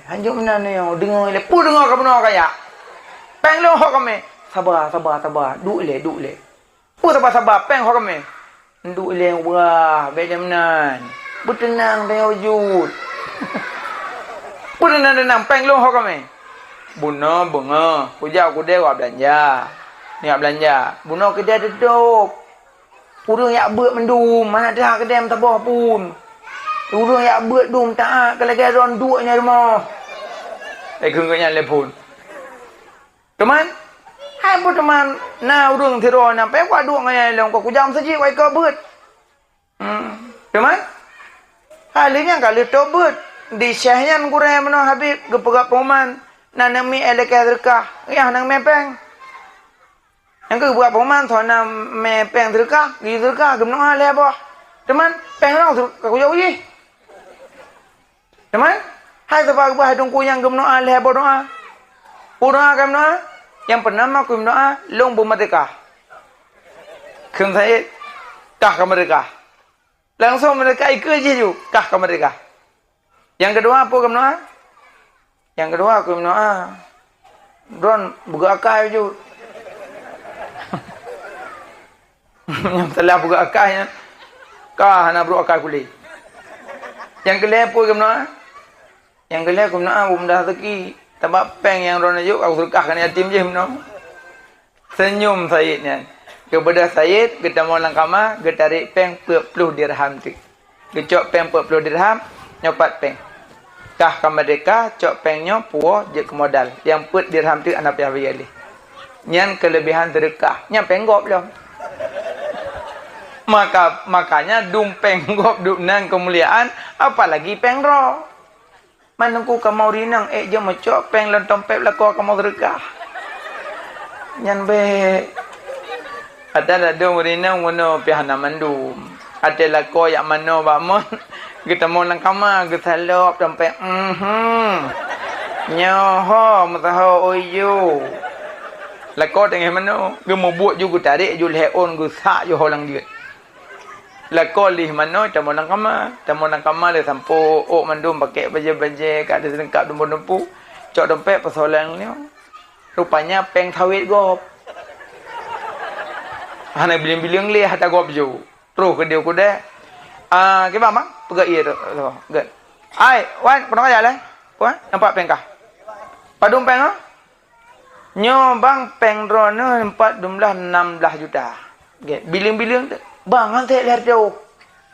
Hanjuk mana ni yang dengar le. Pu dengar ke benar kaya. Peng lo hok kami. Sabar. Duk le. Pu sabar. Peng hok kami. Duk le wah, beda menan. Bertenang dengan wujud. Pu tenang. Peng lo hok kami. Buna bunga. Kujau kude wa belanja. Ni belanja. Buna kedai dedok. Urang yak beut mendum, mana dah kedai mentabah pun. Urang yak beut dum tak kalau garon duanya rumah. Kengnya lepun. Teman, hai pun teman, na urang thiro na pe kwa duang ngai long ko kujam saji wai ko beut. Teman, halinya kali to beut di syahyan gure mano Habib gepegap pengumuman nanami eleka sedekah. Ya nang mepeng. Yang ke buat pengumuman thona mepeng sedekah, gi sedekah gemno ale boh. Teman, peng long ka kujau ji. Teman, hai sebab buah dongku yang gemno alih berdoa. Doa gemno yang pertama aku doa long bu merdeka. Kem saya kah ke merdeka. Langsung merdeka ikut je ju kah ke merdeka. Yang kedua apa gemno? Yang kedua aku doa Don buka akal ju. Yang telah buka akalnya kah nak buka akal kulit. Yang kelima apa gemno? Yang kelima aku nak mudah rezeki. Sebab peng yang rona juk aku sedekahkan yatim je benar. Senyum Sayyidnya. Kepada Sayyid kita mau langkama, kita tarik peng 40 dirham tu. Kecok peng 40 dirham, nyopat peng. Kah ke merdeka, cok pengnya puah je ke modal. Yang 40 dirham tu anak pihak bagi. Yang kelebihan sedekah. Yang penggop belum. Makanya dum penggop dum nang kemuliaan, apalagi pengro. Manungku kamau rinang je macok peng lontong pep lako kamau sedekah. Nyan be ada urina ngono pihana mandum. Ada lako yang mano ba mon. Kita mau nang kama getalop sampai nyoho mataho oyo. Lako dengan mano ge mau buat juga tarik ju leon ge sak jo holang dia. Lako lih mano tamo nang kama le sampo ok mandum pakai baje-baje kat ada sengkap dumpu. Cok dompet persoalan ni. Rupanya peng thawit gop. Hana biling-biling le hata gop jo. Terus ke dia kuda. Cái bà mắc gợi ý rồi gợi ai quay nó có dài lên quá nampak peng kah padum peng ah nyo bang peng rono empat jumlah 16 juta okay. Biling-biling bang nanti lihat jauh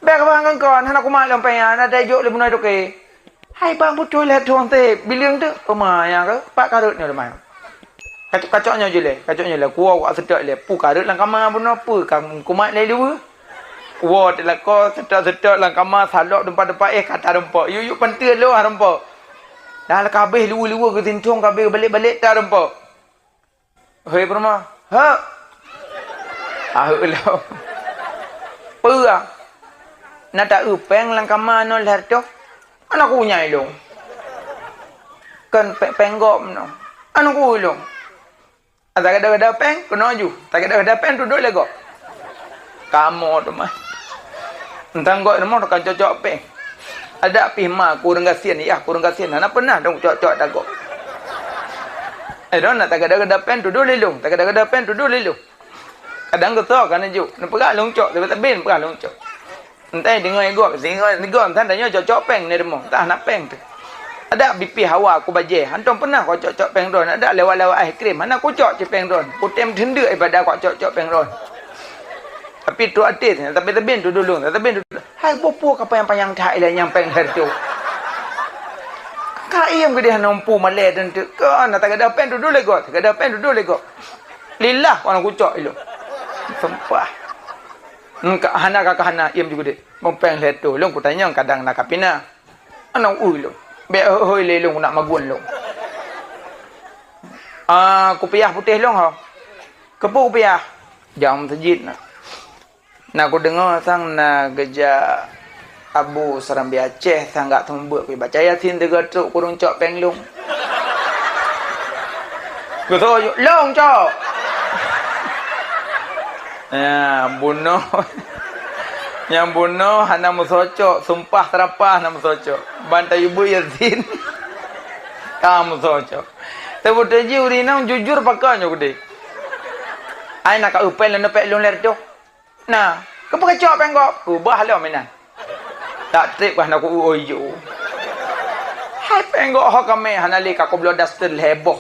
bang bang kan kon hana kuma lom peng ana dai jo le bunai to ke hai bang pucoi lihat jauh nanti biling tu ya ke pak karut ni lemai kacoknya je le kuah sedap le pu karut lang kama buno pu kam kuma le dua wah, telah kau sedap lang kamar salok dempat-dempat kata dempak. Yuk pentil lu dempak. Dah lah kabeh lu ke tintung kabeh balik-balik dah dempak. Hei perma. Ha. Lo. Pua. Nak tak upeng lang kamar no ler tu. Anak ku nyai long. Kan penggop no. Anak ku long. Tak ada peng kono ju. Tak ada peng duduk lego. Kamu tu mah. Entang gok nama nak cocok peng. Ada pihma kurang kasihan ya, kurang kasihan. Nak pernah dong cocok tak gok. Nak tak ada pen duduk lelung, tak ada pen duduk lelung. Kadang ketok kan ju. Nak pegang longcok, tapi ben pegang longcok. Entai dengar gok, entah tanya cocok peng ni demo. Tak nak peng tu. Ada BP hawa aku baje. Antum pernah kau cocok peng ron? Ada lewat-lewat air krim. Mana aku cocok je peng ron? Putem tenda daripada kau cocok peng ron. Tapi tu artis, tapi tebin tu dulu, tebin tu. Hai bopo apa yang panjang thai lah yang peng hertu. Kaiem ke dia nampu malai dan tu. Kan tak ada pen tu dulu lego, tak ada pen tu dulu lego. Lillah orang kucok itu. Sumpah. Hana kakak hana iem juga dia. Mempeng hertu. Long ku tanya kadang nak kapina. Anak ui long. Be hoi le long nak magun long. Kopiah putih long ha. Kepu kopiah. Jam sejid nak. Nak aku dengar sang na geja Abu Serambi Aceh sang gak tumbuk pi baca Yasin 3 kurung cok penglung. Betul yo long cok. Bunuh. Yang bunuh hana musocok, sumpah terapah hana musocok. Bantai ibu Yasin. Kamu musocok. Tapi teji urina jujur pakanya gede. Ai nak upel le pek long ler tu. Nah, kau pakai cok penggok, ubah lah mainan. Tak trip kan aku oyo. Hai penggok ho kami hanali ka ko blodas tel heboh.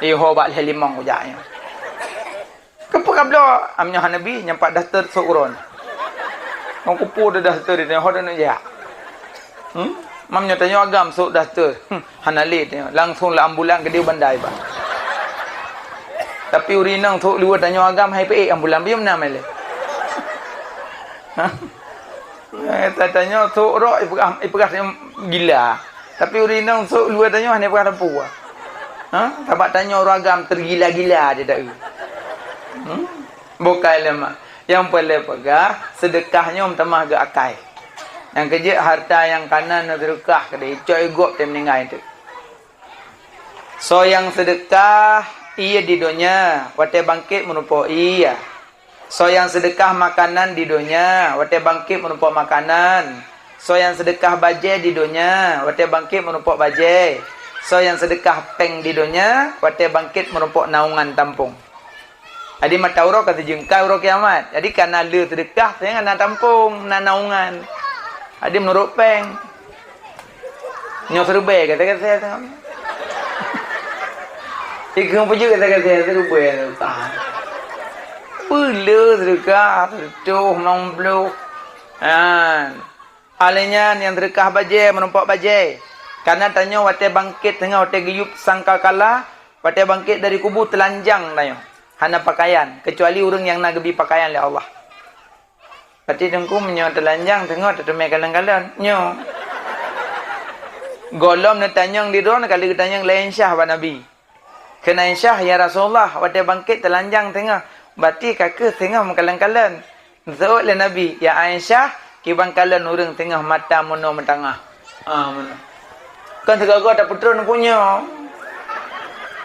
Ho bak limang ujanya. Kau pakai blo amnya hanabi nyampak daster suron. Mau kupu dah daster ni ho dah nak ya. Mamnya tanya agam sok daster. Hanali ni langsung la ambulan ke dia bandai ba. Tapi urinang tu luar tanya agam hai pe ambulan biam na mele. Tanya tu ro ipegah gila. Tapi urinang tu luar tanya hanya pegah tempu. Tabat tanya orang agam tergila-gila dia tak. Bukan lemah. Yang paling pegah sedekahnya tamah ke akai. Yang kerja harta yang kanan sedekah ke dia coy gop tem ningai tu. So yang sedekah ia di dunia, wate bangkit menumpuk iya. So yang sedekah makanan di dunia, wate bangkit menumpuk makanan. So yang sedekah baje di dunia, wate bangkit menumpuk baje. So yang sedekah peng di dunia, wate bangkit menumpuk naungan tampung. Jadi mata urok kata jengkai urok kiamat. Jadi karena lu sedekah, saya nak tampung, nak naungan. Jadi menurut peng. Nyok serba kata saya tengok. Ikan pujuk kata saya serba tak. Pula sedekah, tuh nomblo. Alenya yang sedekah baje menumpak baje. Karena tanya wate bangkit tengah wate giyup sangka kala, wate bangkit dari kubur telanjang tanya. Hana pakaian, kecuali orang yang nak gebi pakaian oleh Allah. Berarti tengku menyo telanjang tengok tetemai kalang-kalang. Nyo. Golom nak tanyang di ron kali tanyang lain syah ba Nabi. Kena Aisyah, ya Rasulullah, pada bangkit telanjang tengah. Berarti kakak tengah mengkalan-kalan. Zul le Nabi, ya Aisyah, kibang kalan urang tengah mata mono mentangah. Mono. Kan segala ada putra nak punya.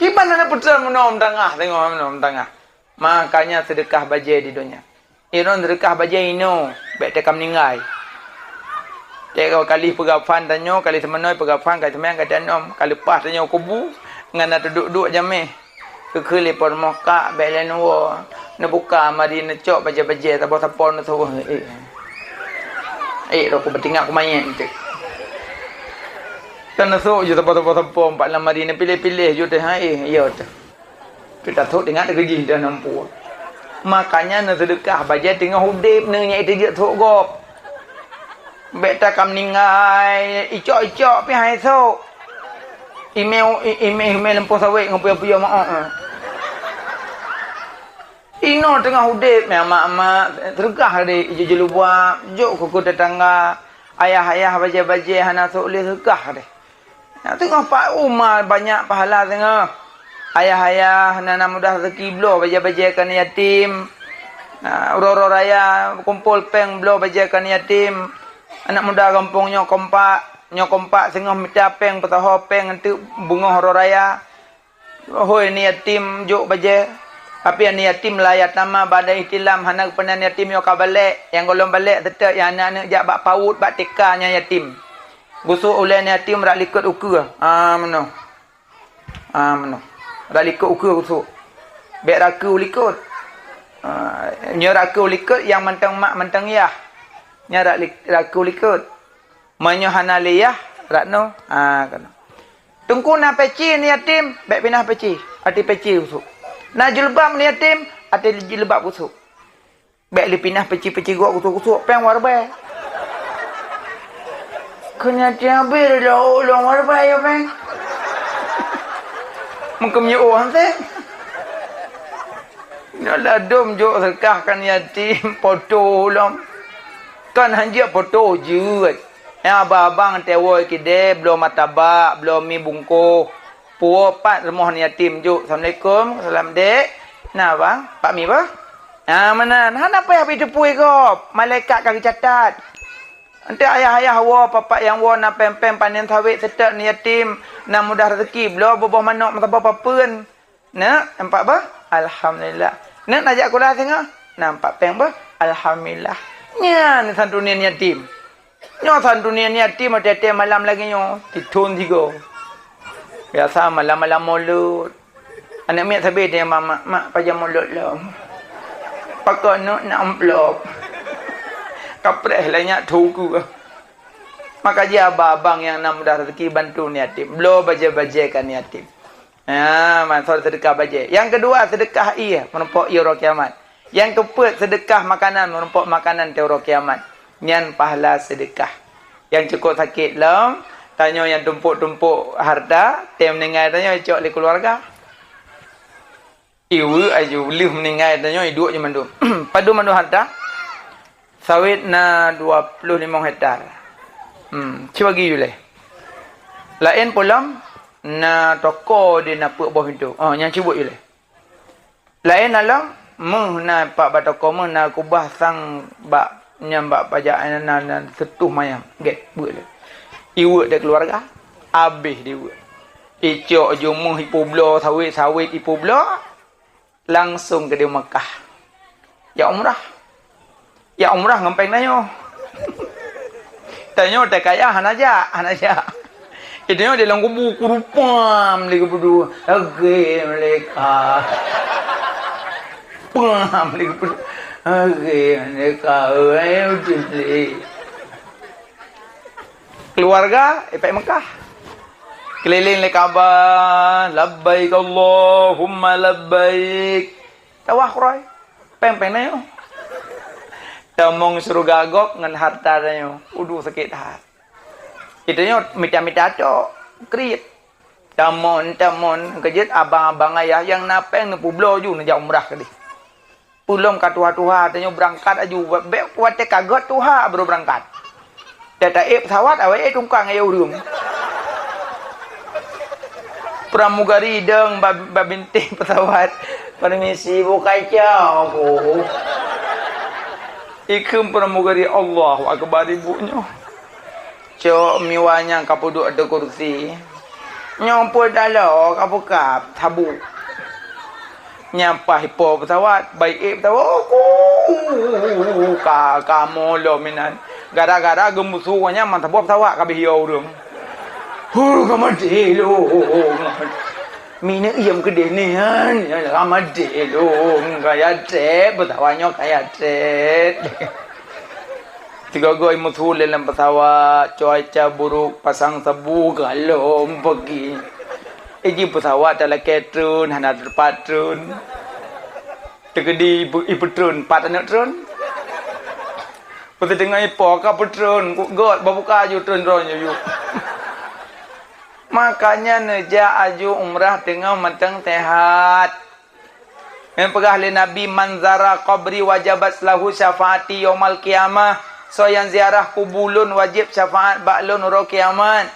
Kibang ada putra mono mentangah, tengok mono mentangah. Makanya sedekah bajai di dunia. Iron sedekah bajai ino, baik tekam meninggal. Dia kali pegafan tanya, kali semenoi pegafan, kali semen kali anom, kali lepas tanya kubu. Ngana duduk-duduk jameh. Kekeli por moka belen wo. Na buka mari na cok baje-baje tabo sapon tu. Ro ko bertingak ko main tu. Kan so je tabo sapon pak lamari na pilih-pilih je teh ya tu. Kita tu dengar kerji dah nampu. Makanya na sedekah baje tengah hudip ne nya itu je tu gop. Beta kam ningai icok-icok pi hai so. Email lempo sawit ngopi-ngopi mak. Ino tengah hudip mak tergah de je lupa jok kuku tetangga ayah-ayah baje-baje hana soleh tergah de. Tengah pak umar banyak pahala tengah. Ayah-ayah nana mudah rezeki blo baje-baje kan yatim. Uro-uro raya kumpul peng blo baje kan yatim. Anak muda kampungnya kompak nyok sengah minta peng petaho peng nanti bunga horo raya. Hoi ni yatim juk baje. Tapi ni yatim layat nama badai ihtilam hana penan yatim yo kabalik yang golong balik tetap yang anak-anak jak bak paut bak tekanya yatim. Gusuk ulen yatim rak likut ukur. Mano. Mano. Rak likut ukur gusuk. Bek raku likut. Nyo raku likut yang mentang mak mentang yah. Nya raku likut. Manyo hana liyah rakno kan. Tungku na peci ni yatim, baik pinah peci, ati peci usuk. Na jilbab ni yatim, ati jilbab usuk. Baik li pinah peci-peci gua usuk peng warba. Kena tiabir lo long warba ya peng. Mungkin yo orang teh. Nak dom jo sekahkan yatim foto lom. Kan hanya foto je. Ya abang tewoi kide belum martabak, belum mi bungkuh. Puo pat rumah ni yatim juk. Assalamualaikum. Salam dek. Nah bang, pak mi bah? Mana? Hana apa yang hidup pui kop? Malaikat kaki catat. Nanti ayah-ayah wo, papa yang wo na pem-pem panen sawit setek ni yatim. Na mudah rezeki. Belum boboh manok martabak papun. Nak, nampak bah? Alhamdulillah. Nak najak kulah tengah? Nampak peng bah? Alhamdulillah. Nya ni santunia ni yatim. Nyo santunia ni yatim ada malam lagi nyo. Titun tiga. Biasa malam-malam mulut. Anak mek sabi dia mak pajam mulut lah. Pakai nak amplop. Kapreh lainnya tuku. Maka dia abang yang nak mudah rezeki bantu ni yatim. Belum baje-bajekan ni yatim. Maksud sedekah baje. Yang kedua sedekah ia menumpuk ia orang kiamat. Yang keempat sedekah makanan menumpuk makanan te orang kiamat. Nyan pahala sedekah. Yang cukup sakit lom, tanya yang tumpuk-tumpuk harta, tem meninggal tanya cok le keluarga. Iu aju lih meninggal tanya hidup je mandu. Padu mandu harta. Sawit na 25 hektar. Cuba bagi jule. Lain pulam na toko di na puk bawah pintu. Yang cuba jule. Lain alam meh na pak ba toko meh na kubah sang bak nyambak pajak anan setuh mayam get buat le iwak dak keluarga habis dia icok jumuh ipu blo sawit ipu blo langsung ke dia Mekah ya umrah ngapain tanya tak kaya hanaja itu dia dalam kubu kurupam lagi berdua lagi mereka pam lagi berdua mereka keluarga pergi Mekah keliling le Kaabah labbaik Allahumma labbaik tawah kroy peng-peng nayo tamong suruh gagok ngan harta nayo uduh sakit hat itu nyo mita-mita tok krit tamon kejut abang-abang ayah yang napeng nu publo ju nak umrah ke di Ulum kat tuha-tuha tanya berangkat aju bek kuat kagot tuha baru berangkat. Data pesawat awak tungkang ayo urum. pramugari deng babinting pesawat. Permisi bu kacau bu. Ikem pramugari Allahu akbar ibunya. Cok miwanya kapu duduk ada kursi. Nyompol dalam kapu kap tabu. Nyampai po pesawat baik pesawat. Kamu lo minan. Gara-gara gemusuhnya mantap pesawat kabeh hiau dong. Kamade lo. Mina iyam gede ni han. Kamade lo. Kaya trep pesawatnya kaya trep. Tiga goi musuh dalam pesawat, cuaca buruk, pasang sabu galom pergi. Iji pesawat dalam ketrun, hana terpat trun. Tegedi ibu trun, pat anak trun. Pasti dengar ipo ka trun, god babuka aju trun ron yu. Makanya neja aju umrah tengah matang sehat. Yang pegah le Nabi manzara qabri wajabat lahu syafaati yaumal qiyamah. So yang ziarah kubulun wajib syafaat ba'lun uro kiamat.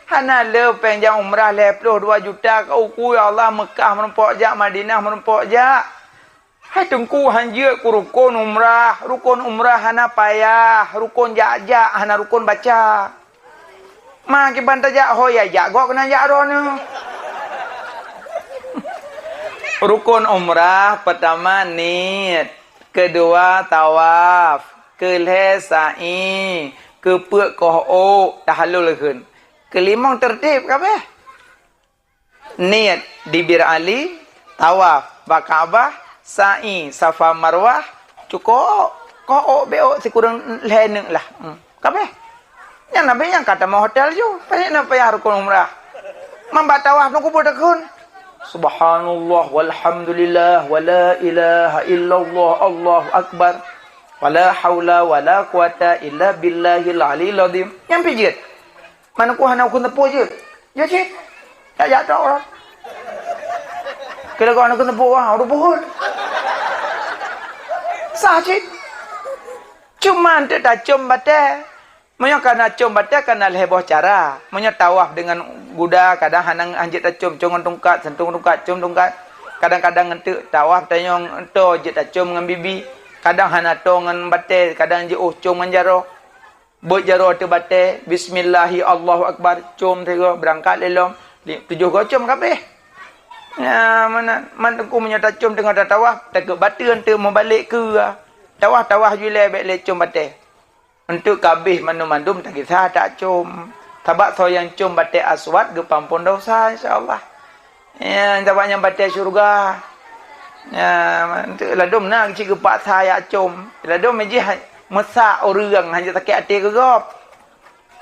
Hana le penjang umrah 22 juta kau ku ya Allah Mekah menumpuk jak Madinah menumpuk jak. Hai tengku hanjir ku rukun umrah hana payah, rukun jak hana rukun baca. Ma ki banta jak hoya jak gok kena jak ron. Rukun umrah pertama niat, kedua tawaf, kelih sa'i, kepuk koho tahalul keun. Kelimang tertib kabeh. Niat di Bir Ali, tawaf, Ka'bah, sa'i, Safa Marwah, cukup koho beo sekurang leheneng lah. Kabeh. Yang nabi yang kata mau hotel ju, payah nak payah rukun umrah. Mambat tawaf nu kubur tekun. Subhanallah walhamdulillah wala ilaha illallah Allahu akbar. Wala haula wala quwata illa billahil aliyil azim. Yang pijit. Mana ku hana ku tepu je. Ya cik. Ya tak orang. Kira kau nak tepu ah, udah pohon. Sah cik. Cuma ente tak cum batai. Monya kana cum batai kana leboh cara. Monya tawaf dengan kuda kadang hanang anjit tak cum congon tungkat sentung tungkat cum tungkat. Kadang-kadang ente tawaf tanyong ento je tak cum dengan bibi. Kadang hana tongan batai, kadang je cum menjaro. Buat jaro tu batai, bismillahi Allahu akbar, cum tega berangkat lelom. 7 go cum kabeh. Ya mana ku menyata cum tengah tawaf, tak batu ente mau balik ke. Tawaf jule baik le cum batai. Untuk kabeh manum-mandum tak kisah tak cum. Tabak so yang cum batai aswad ge pampun dosa insyaallah. Ya tabaknya batai syurga. Ya, ladom nak cik gepak saya cum. Ladom meji mesak orang hanya sakit hati ke gop.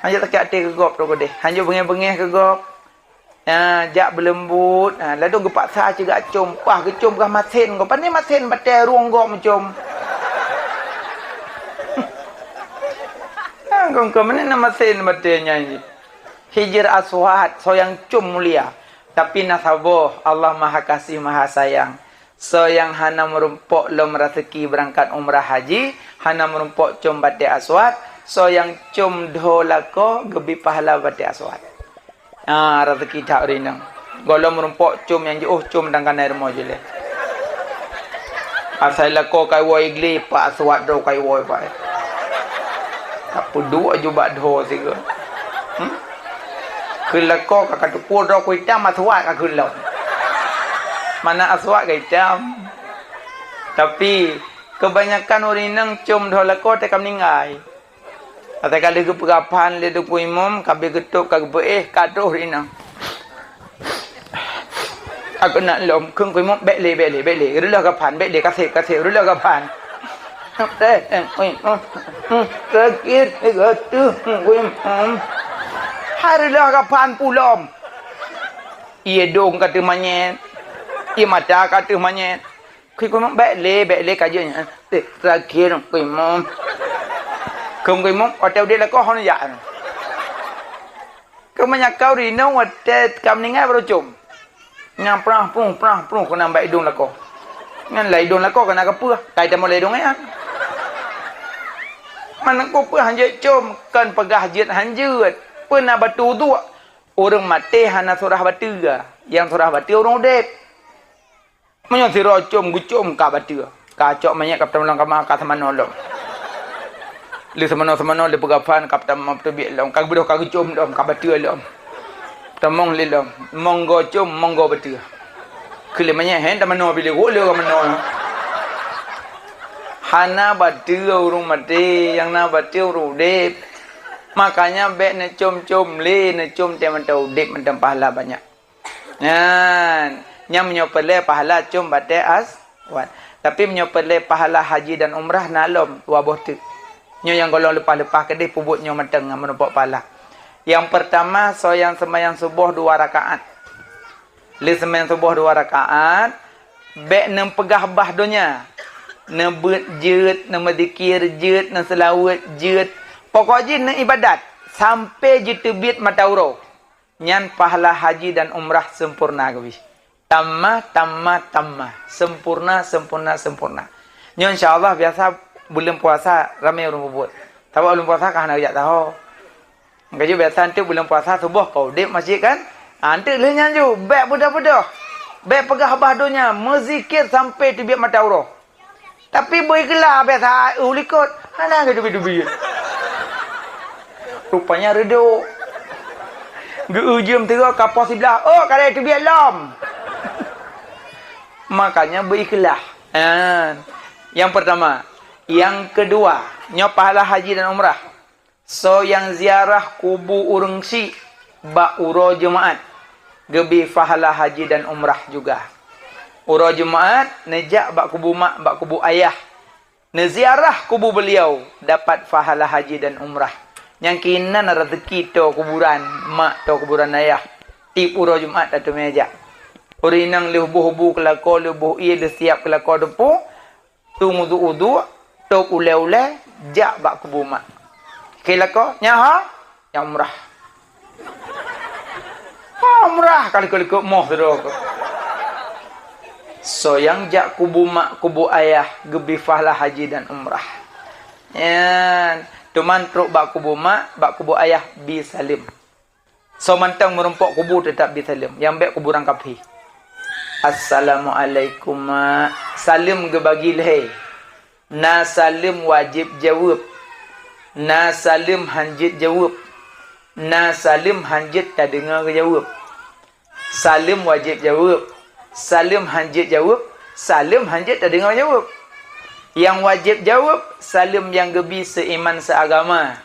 Hanya sakit hati ke gop tu deh. Hanya bengih-bengih ke gop. Ya, jak berlembut. Ha, ladom gepak saya cik cum. Wah, ke cum kah masin gop. Pani masin batai ruang gop macam. Ha, kau mana nama masin batai nyanyi. Hijr aswad, so yang cum mulia. Tapi nasabah Allah Maha Kasih Maha Sayang. So yang hana merumpuk lom rezeki berangkat umrah haji, hana merumpuk cum batik aswad, so yang cum dholako gebi pahala batik aswad. Rezeki tak rinang. Kalau merumpuk cum yang jauh cum dan kan air mo jule. Asal lako kai wo igli pa aswad do kai wo pa. Apa dua juga dho siga. Kelako kakak tu do ko itam aswad ka kelok. Mana aswad ke hitam. Tapi kebanyakan orang nang cum dholako tak meninggal. Atau kalau ke perapan le tu imam kabeh getuk kabeh kadoh rinang. Aku nak lom kung imam bele. Rulah kapan bele kasih rulah kapan. Sakit getuk imam. Harilah kapan pulom. Ia dong kata manyet. Ia mata kata manyet. Kui imam bele kajanya. Terakhir kui imam. Kung imam hotel dia lah kau hon ya. Kau menyakau rino hotel kam ningai berocom. Ngam prang kau nampak hidung lah kau. Ngan lah hidung lah kau kena kepua. Kait mau hidung ya. Mana kau pun hanjut com kan pegah jet hanjut. Pernah batu tu. Orang mati hana surah batu ke. Yang surah batu orang udip. Manya sira gucum ka batu. Kacok banyak kapten ulang kamar ka semana long. Li semana le pegafan kapten maptu bi long. Ka bedoh ka gucum long ka batu long. Tamong li long. Monggo cum monggo batu. Kele banyak hen tamano bila gole ka mano. Hana batu urung mati, yang na batu urung dip. Makanya bek ne cum li, ne cum te mentau dip mentam pahala banyak. Yang menyopele pahala cum bate wan. Tapi menyopele pahala haji dan umrah nalom dua botu. Nyo yang golong lepas-lepas kedai pubut nyo menteng menepok pahala. Yang pertama so yang sembahyang subuh 2 rakaat. Li sembahyang subuh 2 rakaat, bek nem pegah bah donya. Nebut jeut, nemadzikir jeut, selawat jeut. Pokoknya ne ibadat sampai je terbit matahari. Nyan pahala haji dan umrah sempurna gawi. Tamma. Sempurna. Nyo insyaallah biasa bulan puasa ramai orang buat. Tapi bulan puasa kan nak tahu. Gaji biasa nanti bulan puasa subuh kau dek masjid kan? Nanti lenyang ju, bek budak-budak. Bek pegah bahdonya, mezikir sampai terbit matahari. Tapi boy gelap biasa ulikot. Mana ke dubi-dubi. Rupanya redo. Geujum tengok kapal sebelah. Oh, kalau itu biar lom. Makanya berikhlas. Yang pertama. Yang kedua. Nyo pahala haji dan umrah. So, yang ziarah kubu urang si. Bak uro jemaat. Gebi pahala haji dan umrah juga. Uro jemaat. Nejak bak kubu mak, bak kubu ayah. Neziarah kubu beliau. Dapat pahala haji dan umrah. Yang kina na rezeki to kuburan mak to kuburan ayah. Tip uro Jumaat atau meja. Urinang lebuh-buh kelako lebuh ia dah siap kelako depu. Tu udu to ule-ule jak bak kubu mak. Kelako nyaha yang umrah. Umrah kali-kali ke moh teruk. So yang jak kubu mak kubu ayah gebi pahala haji dan umrah. Tuman truk bak kubu mak, bak kubu ayah bi salim. So mantang merumpok kubu tetap bi salim. Yang bek kuburan kapi. Assalamualaikum mak. Salim ge bagi leh. Na salim wajib jawab. Na salim hanjit jawab. Na salim hanjit tak dengar ke jawab. Salim wajib jawab. Salim hanjit jawab. Salim hanjit tak dengar jawab. Yang wajib jawab, salim yang gebi seiman seagama.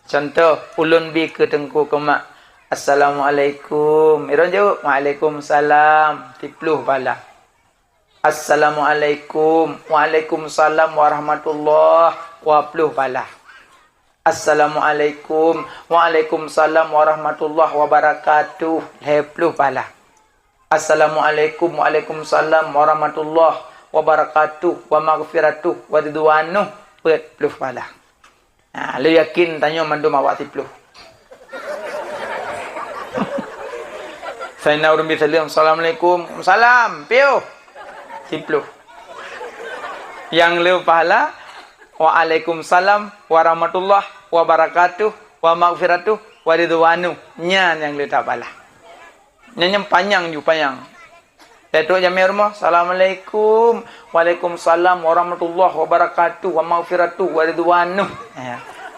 Contoh, ulun bi ke tengku ke mak. Assalamualaikum. Iron jawab, Waalaikumsalam. Tipluh pala. Assalamualaikum. Waalaikumsalam warahmatullahi wabarakatuh pala. Assalamualaikum. Waalaikumsalam warahmatullahi wabarakatuh. Hepluh pala. Assalamualaikum. Waalaikumsalam warahmatullahi wabarakatuh wa maghfiratuh wa ridwanuh peluf pala. Lu yakin tanya mandum awak tipluh. Sayyidina Urbi salam. Assalamualaikum. Salam. Piu. Tipluh. Yang lu pahala Waalaikumsalam warahmatullahi wabarakatuh wa maghfiratuh wa ridwanuh. Nyan yang lu tak pahala. Nyan panjang ju panjang. Datuk jami rumah. Assalamualaikum. Waalaikumsalam warahmatullahi wabarakatuh wa maghfiratuh wa ridwanuh.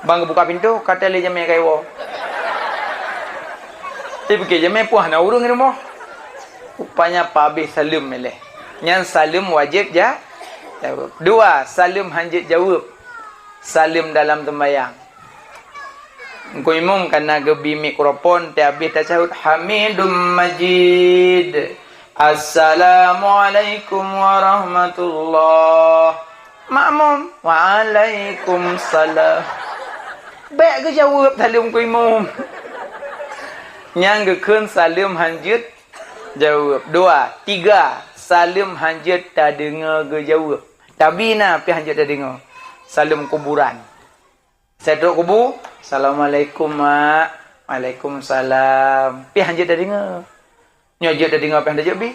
Bang buka pintu kata le jami kaiwo. Tapi ke jami puah na urung rumah. Rupanya pabih salim meleh. Yang salim wajib ja. Dua, salim hanjit jawab. Salim dalam sembahyang. Engkau imam kena gebi mikrofon te habis tasyahud Hamidum Majid. Assalamualaikum warahmatullahi. Makmum, waalaikumsalam. Baik ke jawab salim ku imam. Yang gekun salim hanjit jawab. Dua, tiga, salim hanjit tak dengar ke jawab. Tapi nak pi hanjit tak dengar. Salim kuburan. Saya duduk kubur. Assalamualaikum mak. Waalaikumsalam. Pi hanjit tak dengar. Nyojok dah dengar apa yang dah bi.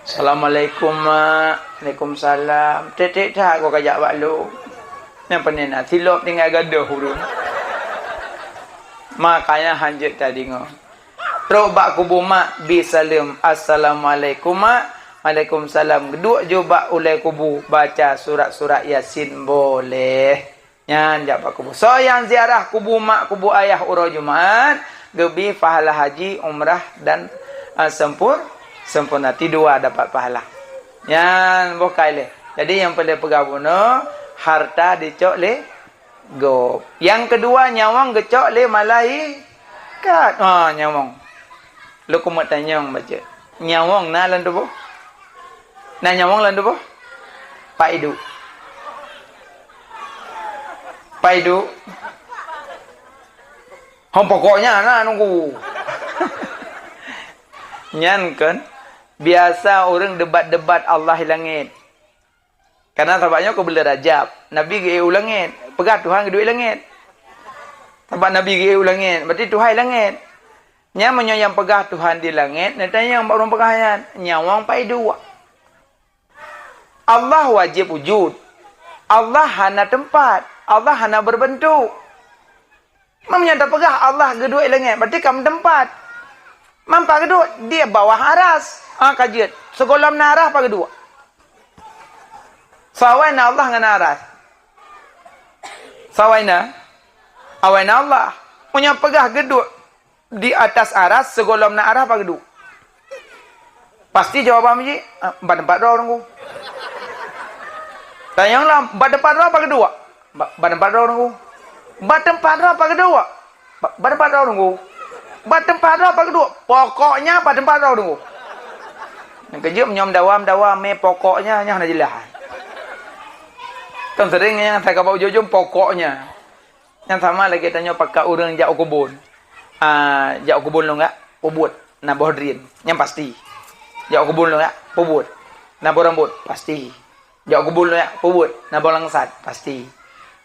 Assalamualaikum mak. Waalaikumsalam. Tetek tak kau kajak bak lu. Yang pening nak silap tinggal gaduh hurun. Makanya hanjut tadi ngau. Terus bak kubur mak bi salam assalamualaikum mak. Waalaikumsalam. Kedua juga ulai kubur baca surat-surat Yasin boleh. Nyan jak bak kubur. So yang ziarah kubur mak kubur ayah urau Jumaat, gebi pahala haji, umrah dan sempurna. Dua dapat pahala. Yang bokai le. Jadi yang paling pegabuno harta dicok le go. Yang kedua nyawang gecok le malai kat. Nyawang. Lu kumat tanyang baca. Nyawang na lan tu boh. Na nyawang lan tu boh. Paidu. Paidu. Pokoknya na nunggu. Nyan kan biasa orang debat-debat Allah di langit. Karena sahabatnya kau bela Rajab. Nabi ke langit. Pegat Tuhan ke duit langit. Sahabat Nabi ke langit. Berarti Tuhan langit. Nya yang pegah Tuhan di langit. Nanti yang orang pegahan. Nyawang paidu. Allah wajib wujud. Allah hana tempat. Allah hana berbentuk. Mamanya tak pegah Allah ke duit langit. Berarti kamu tempat. Mampak kedua, dia bawah aras. Kajian. Sekolah menarah apa kedua? Sawaina Allah dengan aras. Sawaina. Awaina Allah. Punya pegah kedua. Di atas aras, sekolah menarah apa kedua? Pasti jawaban biji. Tempat orang ku. Tanyanglah, tempat apa kedua? Tempat orang ku. Tempat apa kedua? Tempat orang ku. Tempat apa kedua? Pokoknya pada tempat orang tu. Yang kerja menyom dawam me pokoknya hanya jelas. Kan seringnya yang saya kau ujung pokoknya. Yang sama lagi tanya pakai orang jak kubun. Jak kubun lo enggak? Pubut. Nah bohdrin. Yang pasti. Jak kubun lo enggak? Pubut. Nah borambut. Pasti. Jak kubun lo enggak? Pubut. Nah bolangsat. Pasti.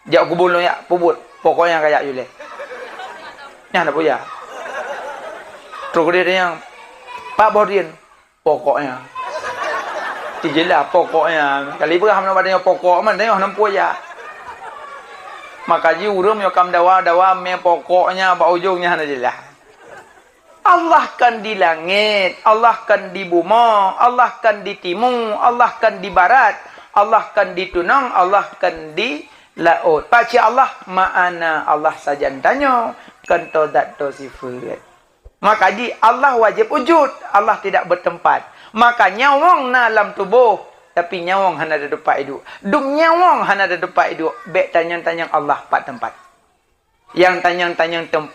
Jak kubun lo enggak? Pubut. Pokoknya kayak yule. Yang ada punya. Terus dia yang Pak Bordin pokoknya jelas pokoknya kali berah mana badanya pokok man tengok nampu ya maka ji urum yo kam dawa me pokoknya ba ujungnya hana jelas Allah kan di langit Allah kan di bumi Allah kan di timur Allah kan di barat Allah kan di tunang Allah kan di laut paci Allah ma'ana Allah saja tanya kan todat to sifat. Maka ji Allah wajib wujud. Allah tidak bertempat. Maka nyawang na dalam tubuh. Tapi nyawang hana ada tempat hidup. Dum nyawang hana ada tempat hidup. Bek tanyang-tanyang Allah pak tempat. Yang tanyang-tanyang tempat.